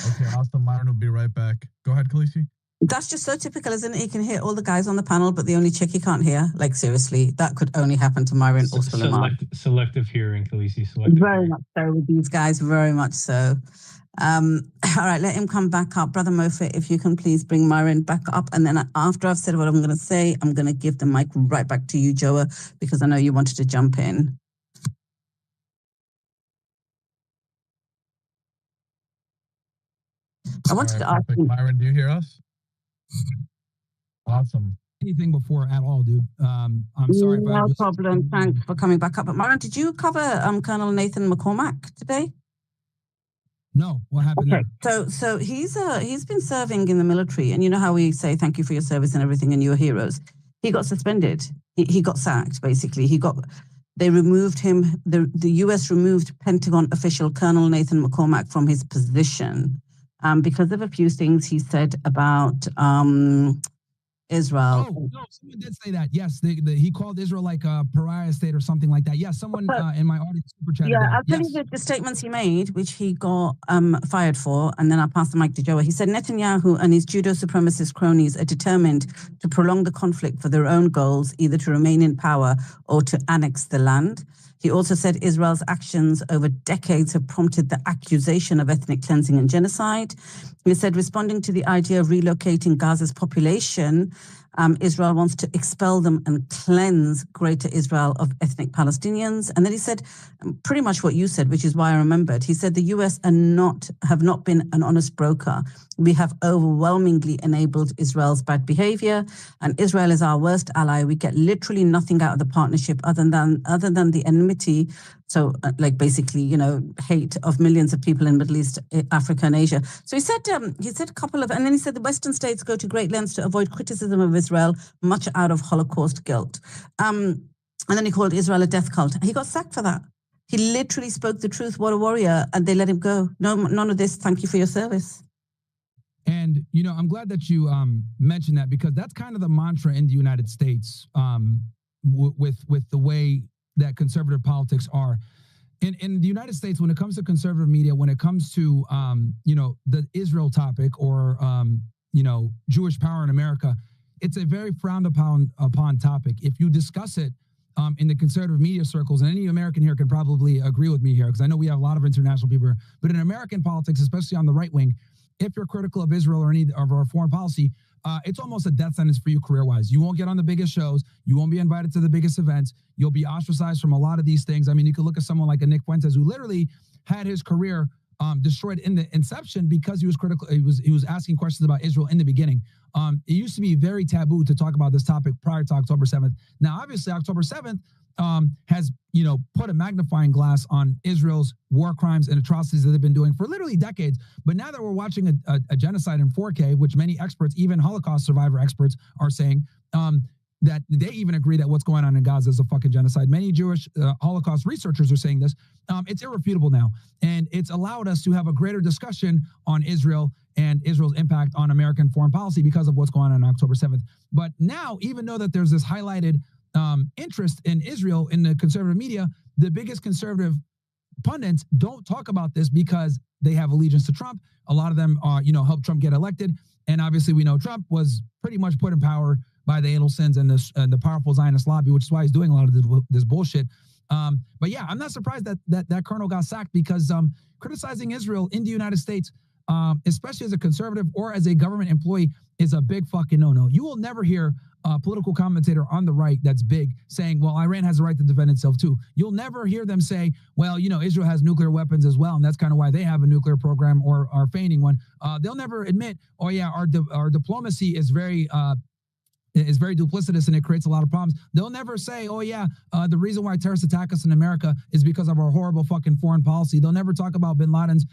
Okay, awesome. Myron will be right back. Go ahead, Khaleesi. That's just so typical, isn't it? He can hear all the guys on the panel, but the only chick he can't hear. Like, seriously, that could only happen to Myron or Suleiman. Selective hearing, Khaleesi. Selective Very hearing. much so with these guys, very much so. All right, let him come back up. Brother Mofa, if you can please bring Myron back up. And then after I've said what I'm going to say, I'm going to give the mic right back to you, Joa, because I know you wanted to jump in. I wanted to ask you. Myron, do you hear us? Awesome. Anything before at all, dude. I'm sorry. But No problem. Thanks for coming back up. But Myron, did you cover Colonel Nathan McCormack today? No. What happened Okay. So he's been serving in the military, and you know how we say thank you for your service and everything, and you're heroes. He got suspended. He got sacked. Basically, they removed him. The U.S. removed Pentagon official Colonel Nathan McCormack from his position because of a few things he said about Israel. Oh, no, someone did say that. Yes, he called Israel like a pariah state or something like that. Yes, someone in my audience super chatted Yeah, that. I'll tell Yes. you the statements he made, which he got fired for, and then I'll pass the mic to Joa. He said Netanyahu and his judo-supremacist cronies are determined to prolong the conflict for their own goals, either to remain in power or to annex the land. He also said Israel's actions over decades have prompted the accusation of ethnic cleansing and genocide. He said, responding to the idea of relocating Gaza's population, Israel wants to expel them and cleanse Greater Israel of ethnic Palestinians. And then he said pretty much what you said, which is why I remembered. He said the US have not been an honest broker. We have overwhelmingly enabled Israel's bad behavior, and Israel is our worst ally. We get literally nothing out of the partnership other than the enmity. So like basically, hate of millions of people in Middle East, Africa, and Asia. So he said a couple of, and then he said the Western states go to great lengths to avoid criticism of Israel, much out of Holocaust guilt. And then he called Israel a death cult. He got sacked for that. He literally spoke the truth. What a warrior. And they let him go. No, none of this. Thank you for your service. And, I'm glad that you mentioned that, because that's kind of the mantra in the United States with the way that conservative politics are. In the United States, when it comes to conservative media, when it comes to, the Israel topic or, Jewish power in America, it's a very frowned upon topic. If you discuss it in the conservative media circles, and any American here can probably agree with me here, because I know we have a lot of international people here, but in American politics, especially on the right wing, if you're critical of Israel or any of our foreign policy, it's almost a death sentence for you career-wise. You won't get on the biggest shows. You won't be invited to the biggest events. You'll be ostracized from a lot of these things. I mean, you could look at someone like a Nick Fuentes, who literally had his career destroyed in the inception because he was critical. He was asking questions about Israel in the beginning. It used to be very taboo to talk about this topic prior to October 7th. Now, obviously, October 7th has, put a magnifying glass on Israel's war crimes and atrocities that they've been doing for literally decades. But now that we're watching a genocide in 4K, which many experts, even Holocaust survivor experts, are saying that they even agree that what's going on in Gaza is a fucking genocide. Many Jewish Holocaust researchers are saying this. It's irrefutable now. And it's allowed us to have a greater discussion on Israel and Israel's impact on American foreign policy because of what's going on October 7th. But now, even though that there's this highlighted interest in Israel in the conservative media, the biggest conservative pundits don't talk about this because they have allegiance to Trump. A lot of them, helped Trump get elected. And obviously we know Trump was pretty much put in power by the Adelsons and the powerful Zionist lobby, which is why he's doing a lot of this bullshit. But yeah, I'm not surprised that colonel got sacked because criticizing Israel in the United States, especially as a conservative or as a government employee, is a big fucking no-no. You will never hear a political commentator on the right that's big saying, well, Iran has the right to defend itself too. You'll never hear them say, well, Israel has nuclear weapons as well, and that's kind of why they have a nuclear program or are feigning one. They'll never admit, oh yeah, our diplomacy is very duplicitous and it creates a lot of problems. They'll never say, oh yeah, the reason why terrorists attack us in America is because of our horrible fucking foreign policy. They'll never talk about bin Laden's,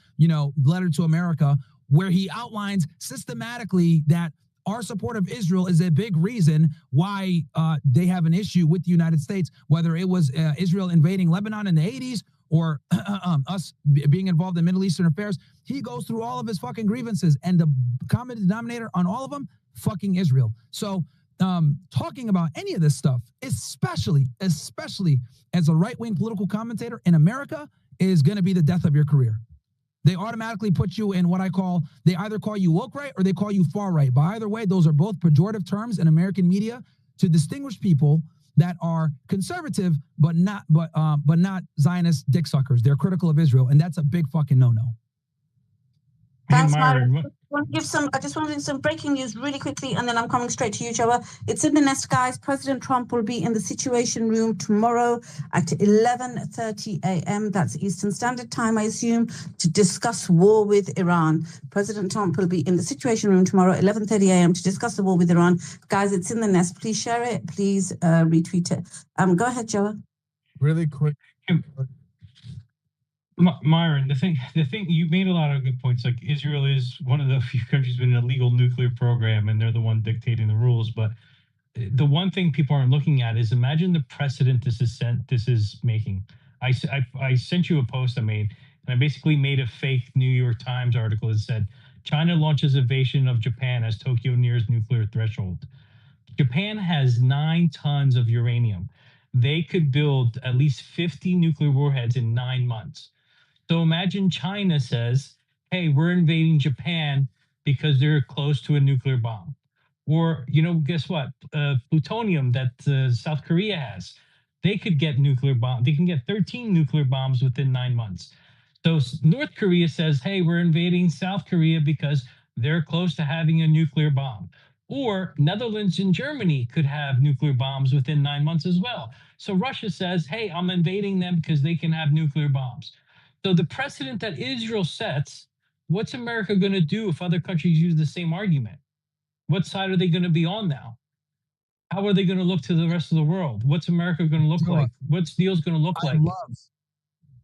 letter to America, where he outlines systematically that our support of Israel is a big reason why they have an issue with the United States, whether it was Israel invading Lebanon in the 80s or us being involved in Middle Eastern affairs. He goes through all of his fucking grievances, and the common denominator on all of them, fucking Israel. So talking about any of this stuff, especially as a right-wing political commentator in America, is going to be the death of your career. They automatically put you in what I call, they either call you woke right or they call you far right. But either way, those are both pejorative terms in American media to distinguish people that are conservative, but not Zionist dick suckers. They're critical of Israel, and that's a big fucking no-no. Thanks, Myron, Myron. I just want to give some breaking news really quickly, and then I'm coming straight to you, Joa. It's in the nest, guys. President Trump will be in the Situation Room tomorrow at 11:30 a.m. That's Eastern Standard Time, I assume, to discuss war with Iran. President Trump will be in the Situation Room tomorrow at 11:30 a.m. to discuss the war with Iran. Guys, it's in the nest. Please share it. Please retweet it. Go ahead, Joa. Really quick. Myron, the thing, you made a lot of good points. Like, Israel is one of the few countries with an illegal nuclear program, and they're the one dictating the rules. But the one thing people aren't looking at is, imagine the precedent this is making. I sent you a post I made, and I basically made a fake New York Times article that said, China launches invasion of Japan as Tokyo nears nuclear threshold. Japan has 9 tons of uranium. They could build at least 50 nuclear warheads in 9 months. So imagine China says, hey, we're invading Japan because they're close to a nuclear bomb. Or, guess what? Plutonium that South Korea has. They could get nuclear bomb. They can get 13 nuclear bombs within 9 months. So North Korea says, hey, we're invading South Korea because they're close to having a nuclear bomb. Or Netherlands and Germany could have nuclear bombs within 9 months as well. So Russia says, hey, I'm invading them because they can have nuclear bombs. So the precedent that Israel sets, what's America going to do if other countries use the same argument? What side are they going to be on now? How are they going to look to the rest of the world? What's America going to look like? What's deals going to look like?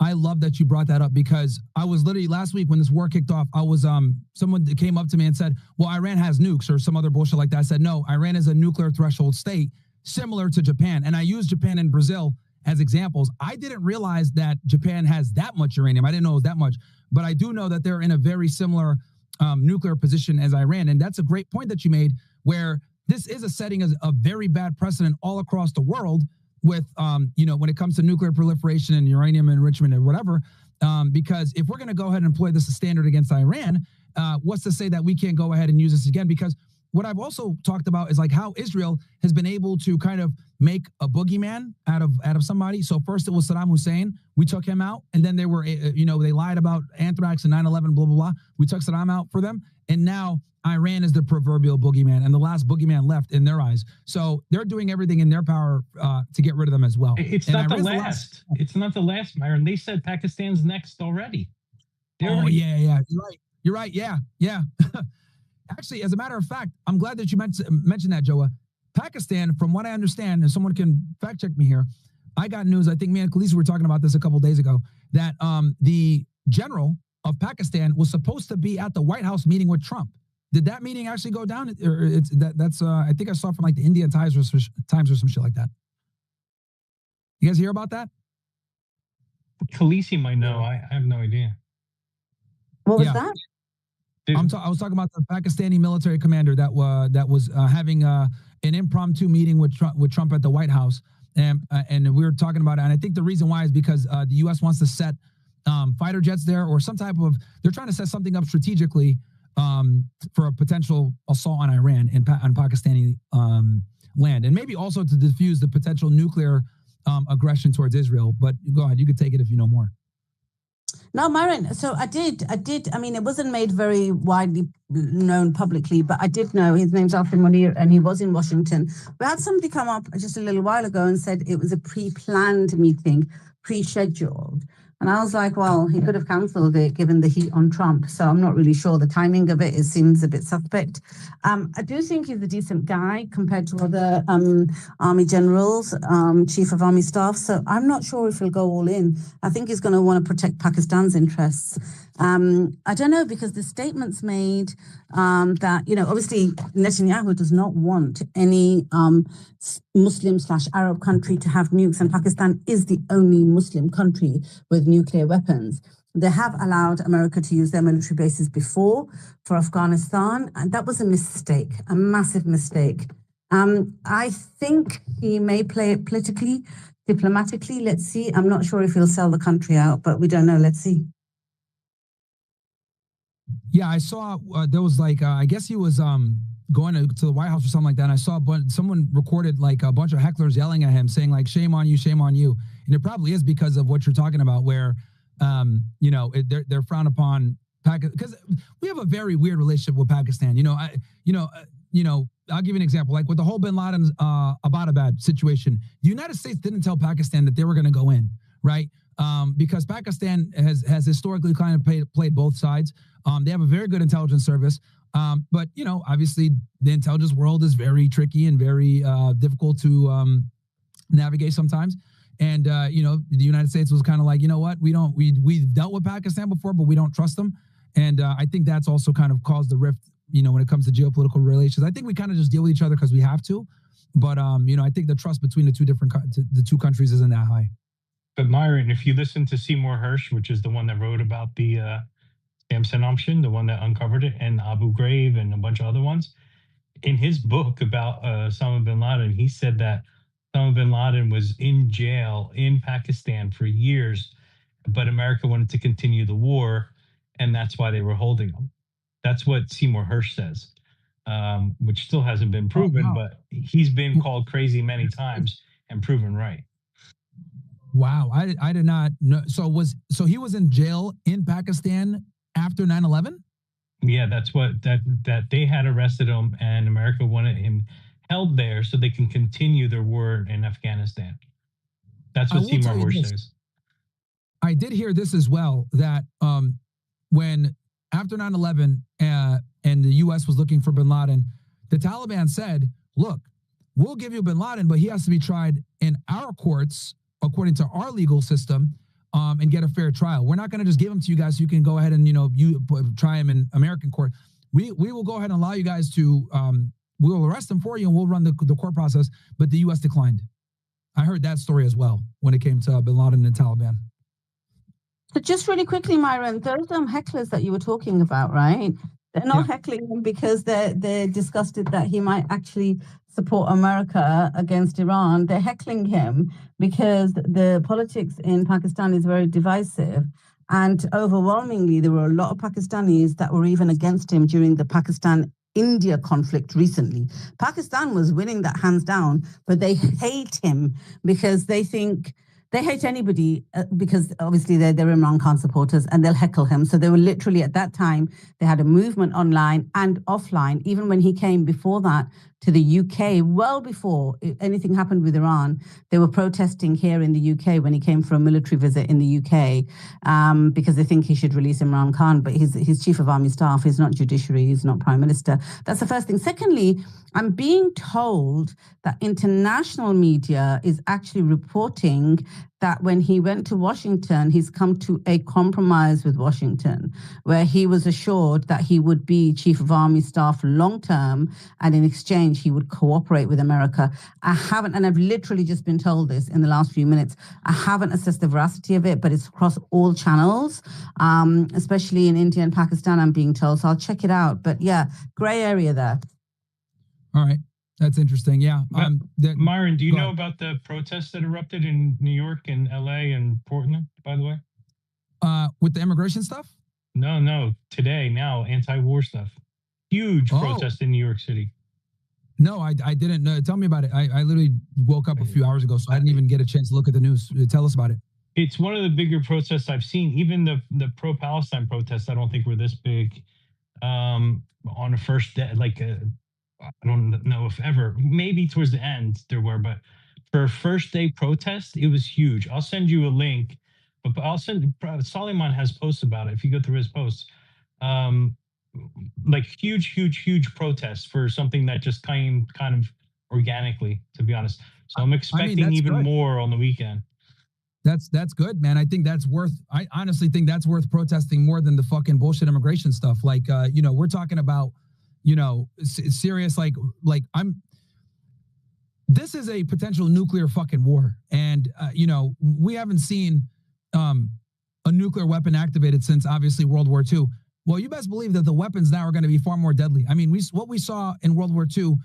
I love that you brought that up, because I was literally last week when this war kicked off, I was someone came up to me and said, well, Iran has nukes or some other bullshit like that. I said, no, Iran is a nuclear threshold state similar to Japan. And I used Japan and Brazil as examples. I didn't realize that Japan has that much uranium. I didn't know it was that much, but I do know that they're in a very similar nuclear position as Iran. And that's a great point that you made, where this is a setting as a very bad precedent all across the world with, when it comes to nuclear proliferation and uranium enrichment or whatever, because if we're going to go ahead and employ this as standard against Iran, what's to say that we can't go ahead and use this again? Because what I've also talked about is like how Israel has been able to kind of make a boogeyman out of somebody. So first it was Saddam Hussein. We took him out, and then they were, they lied about anthrax and 9/11, blah, blah, blah. We took Saddam out for them. And now Iran is the proverbial boogeyman and the last boogeyman left in their eyes. So they're doing everything in their power to get rid of them as well. It's not the last. It's not the last, Myron. They said Pakistan's next already. Yeah. You're right. Yeah. Actually, as a matter of fact, I'm glad that you mentioned that, Joa. Pakistan, from what I understand, and someone can fact check me here, I got news, I think me and Khaleesi were talking about this a couple of days ago, that the general of Pakistan was supposed to be at the White House meeting with Trump. Did that meeting actually go down? Or that's I think I saw from like the Indian Times or some shit like that. You guys hear about that? Khaleesi might know. I have no idea. What was that? Dude. I was talking about the Pakistani military commander that was having an impromptu meeting with Trump at the White House, and we were talking about it. And I think the reason why is because the U.S. wants to set fighter jets there, or some type of, they're trying to set something up strategically for a potential assault on Iran on Pakistani land, and maybe also to defuse the potential nuclear aggression towards Israel. But go ahead, you could take it if you know more. No, Myron. So I did. I mean, it wasn't made very widely known publicly, but I did know his name's Alfred Munir, and he was in Washington. We had somebody come up just a little while ago and said it was a pre-planned meeting, pre-scheduled. And I was like, well, he could have cancelled it given the heat on Trump. So I'm not really sure. The timing of it seems a bit suspect. I do think he's a decent guy compared to other army generals, chief of army staff. So I'm not sure if he'll go all in. I think he's going to want to protect Pakistan's interests. I don't know, because the statements made that, obviously Netanyahu does not want any Muslim/Arab country to have nukes, and Pakistan is the only Muslim country with nuclear weapons. They have allowed America to use their military bases before for Afghanistan, and that was a mistake, a massive mistake. I think he may play it politically, diplomatically. Let's see. I'm not sure if he'll sell the country out, but we don't know. Let's see. Yeah, I saw there was I guess he was going to the White House or something like that. And I saw someone recorded a bunch of hecklers yelling at him, saying shame on you, shame on you. And it probably is because of what you're talking about, where they're frowned upon because we have a very weird relationship with Pakistan. I'll give you an example. Like with the whole Bin Laden Abbottabad situation, the United States didn't tell Pakistan that they were going to go in, right? Because Pakistan has historically kind of played both sides. They have a very good intelligence service. But, obviously the intelligence world is very tricky and very difficult to navigate sometimes. And, the United States was kind of like, you know what, we've dealt with Pakistan before, but we don't trust them. And I think that's also kind of caused the rift, when it comes to geopolitical relations. I think we kind of just deal with each other because we have to. But, I think the trust between the two countries isn't that high. But Myron, if you listen to Seymour Hersh, which is the one that wrote about the Samson option, the one that uncovered it, and Abu Ghraib and a bunch of other ones, in his book about Osama bin Laden, he said that Osama bin Laden was in jail in Pakistan for years, but America wanted to continue the war, and that's why they were holding him. That's what Seymour Hersh says, which still hasn't been proven, but he's been called crazy many times and proven right. Wow, I did not know. So he was in jail in Pakistan after 9/11? Yeah, that's what that they had arrested him, and America wanted him held there so they can continue their war in Afghanistan. That's what Seymour Hersh says. I did hear this as well, that when after 9/11 and the U.S. was looking for bin Laden, the Taliban said, look, we'll give you bin Laden, but he has to be tried in our courts according to our legal system, and get a fair trial. We're not going to just give him to you guys so you can go ahead and, you try him in American court. We will go ahead and allow you guys to, we'll arrest him for you and we'll run the court process, but the U.S. declined. I heard that story as well when it came to bin Laden and the Taliban. So just really quickly, Myron, those hecklers that you were talking about, right? They're not heckling him because they're disgusted that he might actually support America against Iran. They're heckling him because the politics in Pakistan is very divisive. And overwhelmingly, there were a lot of Pakistanis that were even against him during the Pakistan-India conflict recently. Pakistan was winning that hands down, but they hate him because they think they hate anybody because obviously they're Imran Khan supporters, and they'll heckle him. So they were literally at that time, they had a movement online and offline, even when he came before that to the UK, well before anything happened with Iran. They were protesting here in the UK when he came for a military visit in the UK because they think he should release Imran Khan, but he's chief of army staff, he's not judiciary, he's not prime minister. That's the first thing. Secondly, I'm being told that international media is actually reporting that when he went to Washington, he's come to a compromise with Washington, where he was assured that he would be Chief of Army Staff long term, and in exchange, he would cooperate with America. I haven't, and I've literally just been told this in the last few minutes, I haven't assessed the veracity of it, but it's across all channels, especially in India and Pakistan, I'm being told. So I'll check it out. But yeah, gray area there. All right. That's interesting. Yeah. Myron, do you go know ahead. about the protests that erupted in New York and LA and Portland, by the way? With the immigration stuff? No, today, now, anti-war stuff. Huge Oh. protest in New York City. No, I didn't know. Tell me about it. I literally woke up a few hours ago, so I didn't even get a chance to look at the news. Tell us about it. It's one of the bigger protests I've seen. Even the pro-Palestine protests, I don't think were this big on the first day. I don't know if ever, maybe towards the end there were, but for a first day protest, it was huge. I'll send you a link, but I'll send, Soliman has posts about it if you go through his posts. Like huge protests for something that just came kind of organically, to be honest. So I'm expecting that's even good. more on the weekend. That's good, man. I think that's worth. I honestly think that's worth protesting more than the fucking bullshit immigration stuff. Like, we're talking about, serious. This is a potential nuclear fucking war, and we haven't seen a nuclear weapon activated since obviously World War II. Well, you best believe that the weapons now are going to be far more deadly. I mean, what we saw in World War II,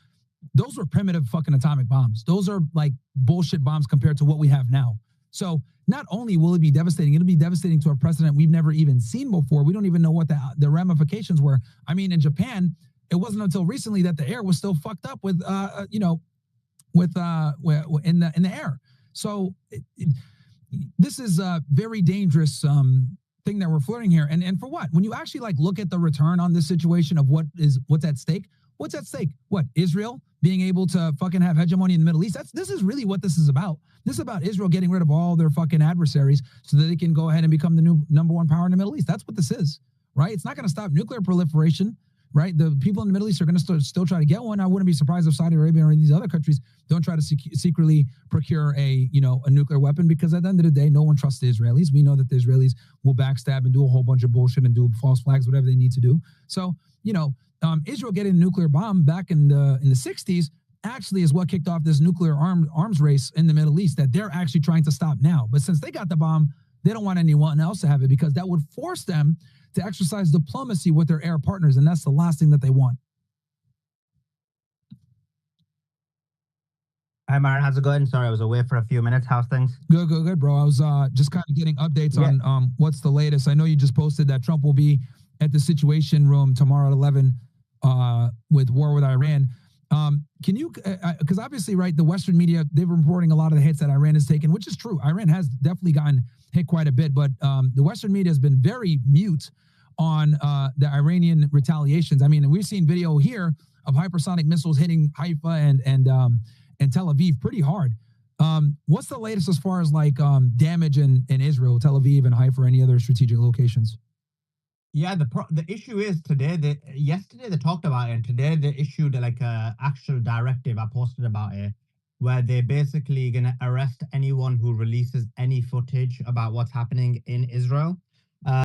those were primitive fucking atomic bombs. Those are like bullshit bombs compared to what we have now. So not only will it be devastating, it'll be devastating to a precedent we've never even seen before. We don't even know what the ramifications were. I mean, in Japan, it wasn't until recently that the air was still fucked up with, in the air. So this is a very dangerous thing that we're flirting here. And for what? When you actually look at the return on this situation of what's at stake, what's at stake? What? Israel being able to fucking have hegemony in the Middle East? This is really what this is about. This is about Israel getting rid of all their fucking adversaries so that they can go ahead and become the new number one power in the Middle East. That's what this is, right? It's not going to stop nuclear proliferation, right? The people in the Middle East are going to still try to get one. I wouldn't be surprised if Saudi Arabia or these other countries don't try to secretly procure a nuclear weapon, because at the end of the day, no one trusts the Israelis. We know that the Israelis will backstab and do a whole bunch of bullshit and do false flags, whatever they need to do. So, Israel getting a nuclear bomb back in the 60s actually is what kicked off this nuclear arms race in the Middle East that they're actually trying to stop now. But since they got the bomb, they don't want anyone else to have it, because that would force them to exercise diplomacy with their Arab partners, and that's the last thing that they want. Hi, Myron. How's it going? Sorry, I was away for a few minutes. How's things? Good, bro. I was just kind of getting updates on what's the latest. I know you just posted that Trump will be at the Situation Room tomorrow at 11 with war with Iran. Can you, because obviously, right, the Western media, they've been reporting a lot of the hits that Iran has taken, which is true. Iran has definitely gotten hit quite a bit, but the Western media has been very mute on the Iranian retaliations. I mean, we've seen video here of hypersonic missiles hitting Haifa and Tel Aviv pretty hard. What's the latest as far as damage in Israel, Tel Aviv and Haifa, or any other strategic locations? Yeah, the issue is yesterday they talked about it, and today they issued a actual directive. I posted about it, where they're basically gonna arrest anyone who releases any footage about what's happening in Israel.